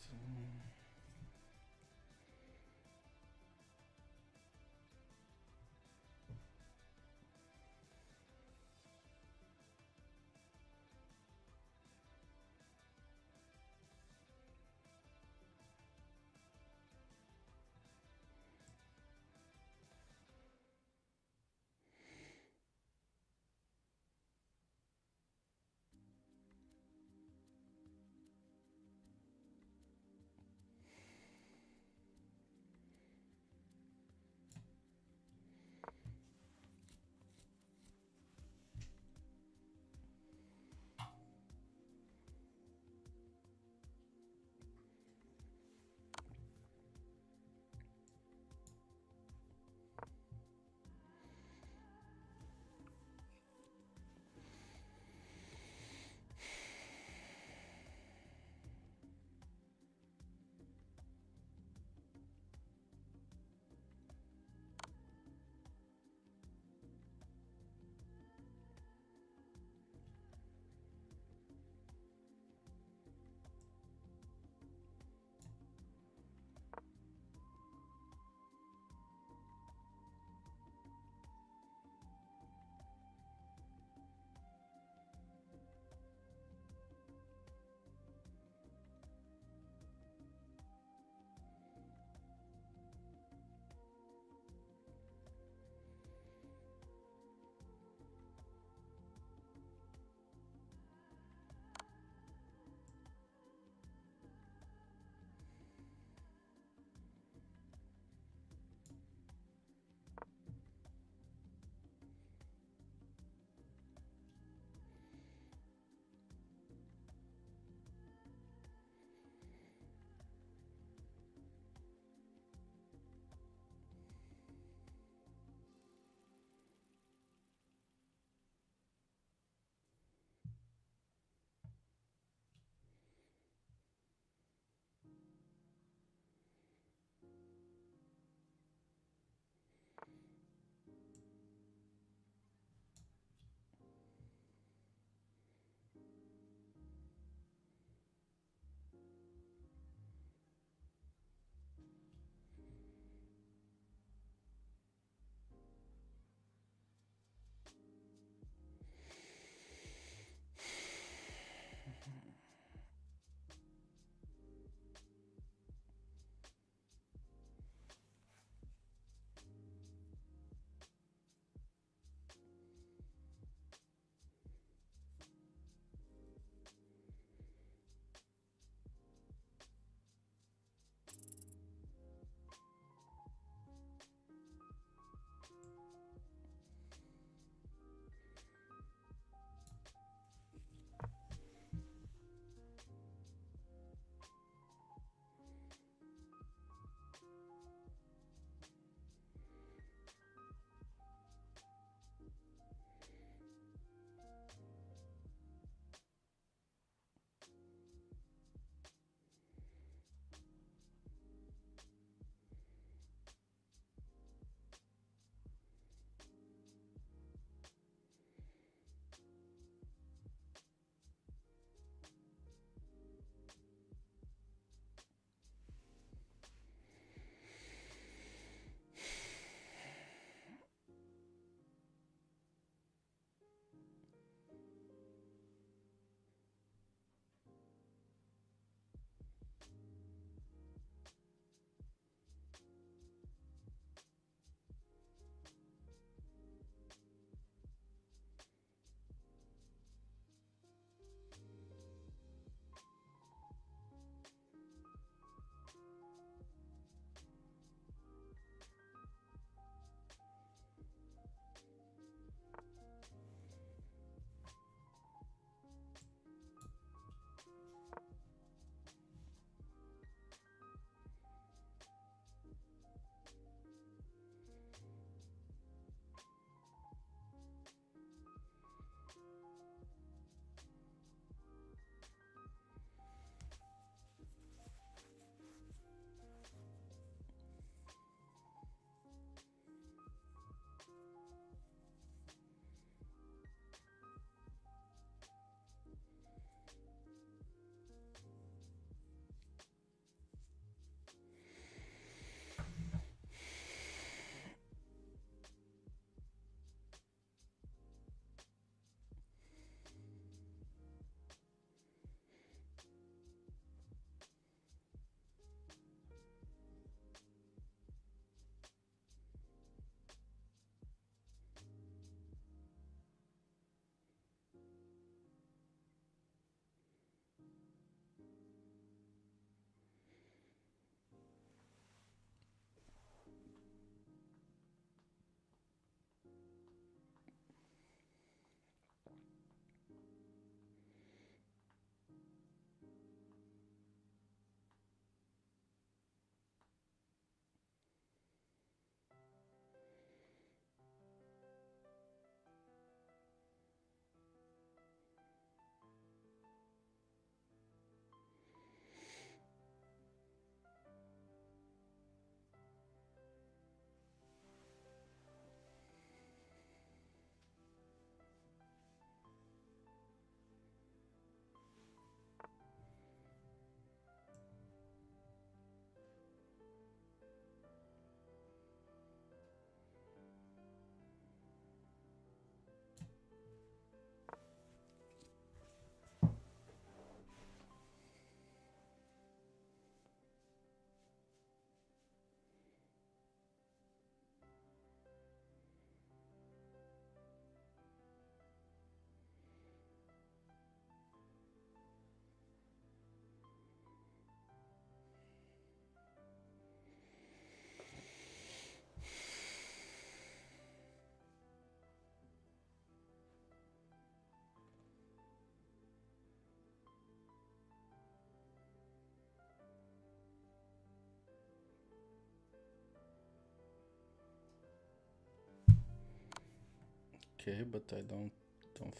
Okay, but I don't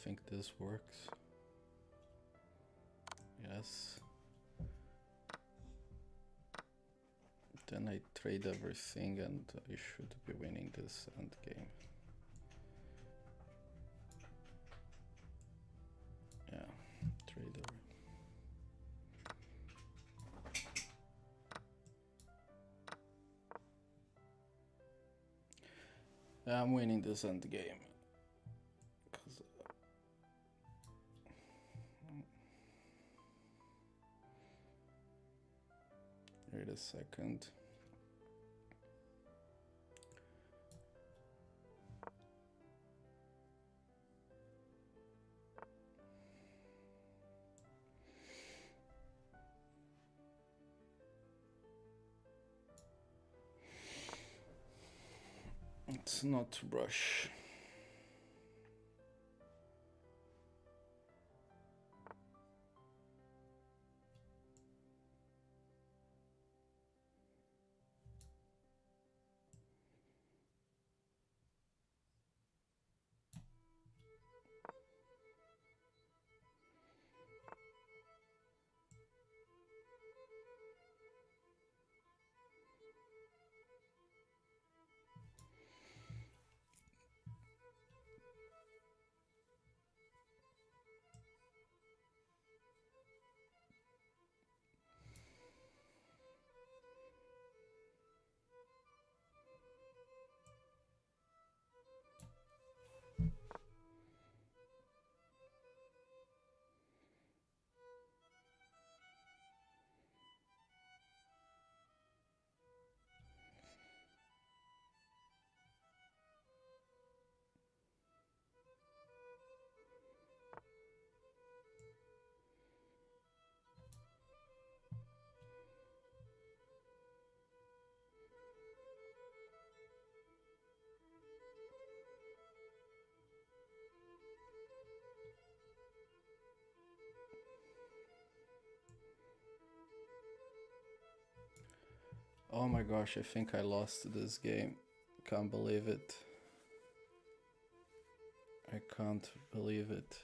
think this works. Yes. Then I trade everything and I should be winning this endgame. Yeah, trade everything. Yeah, I'm winning this endgame. Wait a second. It's not rush. Oh my gosh, I think I lost this game. Can't believe it. I can't believe it.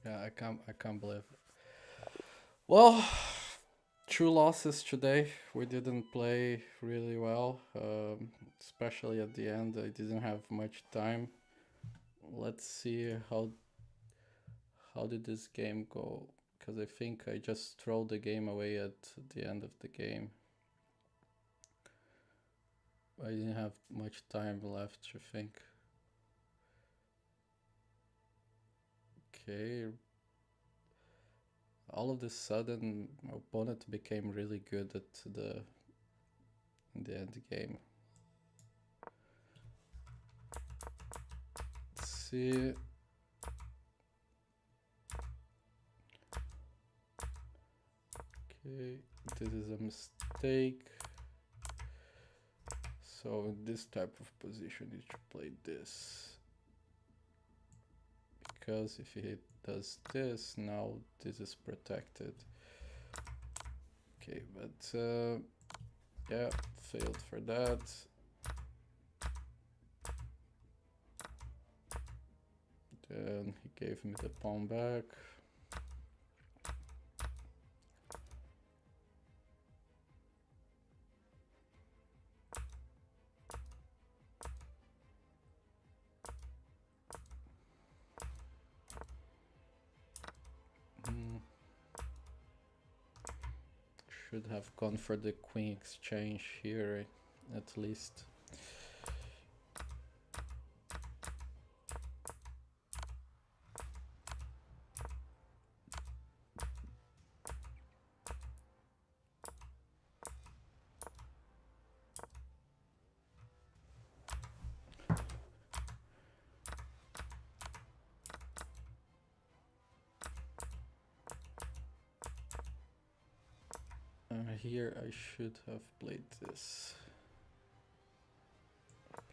Yeah, I can't believe it. Well, true losses today. We didn't play really well, especially at the end. I didn't have much time. Let's see how did this game go, because I think I just throw the game away at the end of the game. I didn't have much time left, I think. Okay. All of a sudden, my opponent became really good at in the end game. Let's see. Okay, this is a mistake. So in this type of position, you should play this. Because if you hit does this, now this is protected. Okay, but yeah, failed for that. Then he gave me the pawn back. Should have gone for the queen exchange here, at least. Here I should have played this.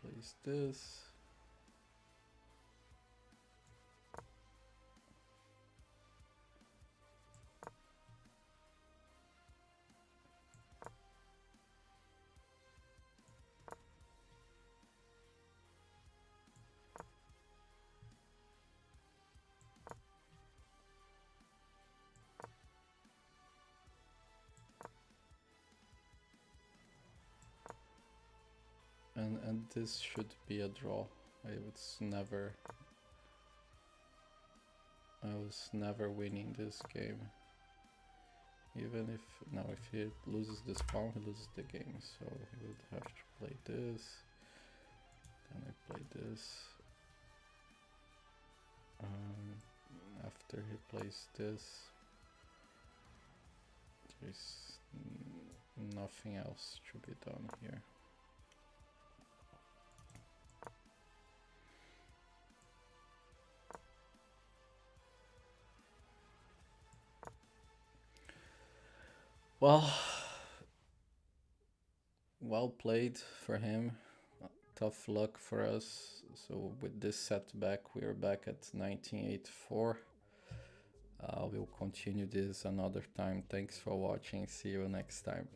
Place this. And this should be a draw. I was never winning this game. Even if, now if he loses this pawn, he loses the game. So he would have to play this. Then I play this. After he plays this, there's nothing else to be done here. Well played for him. Tough luck for us. So with this setback, we are back at 1984. We'll continue this another time. Thanks for watching. See you next time.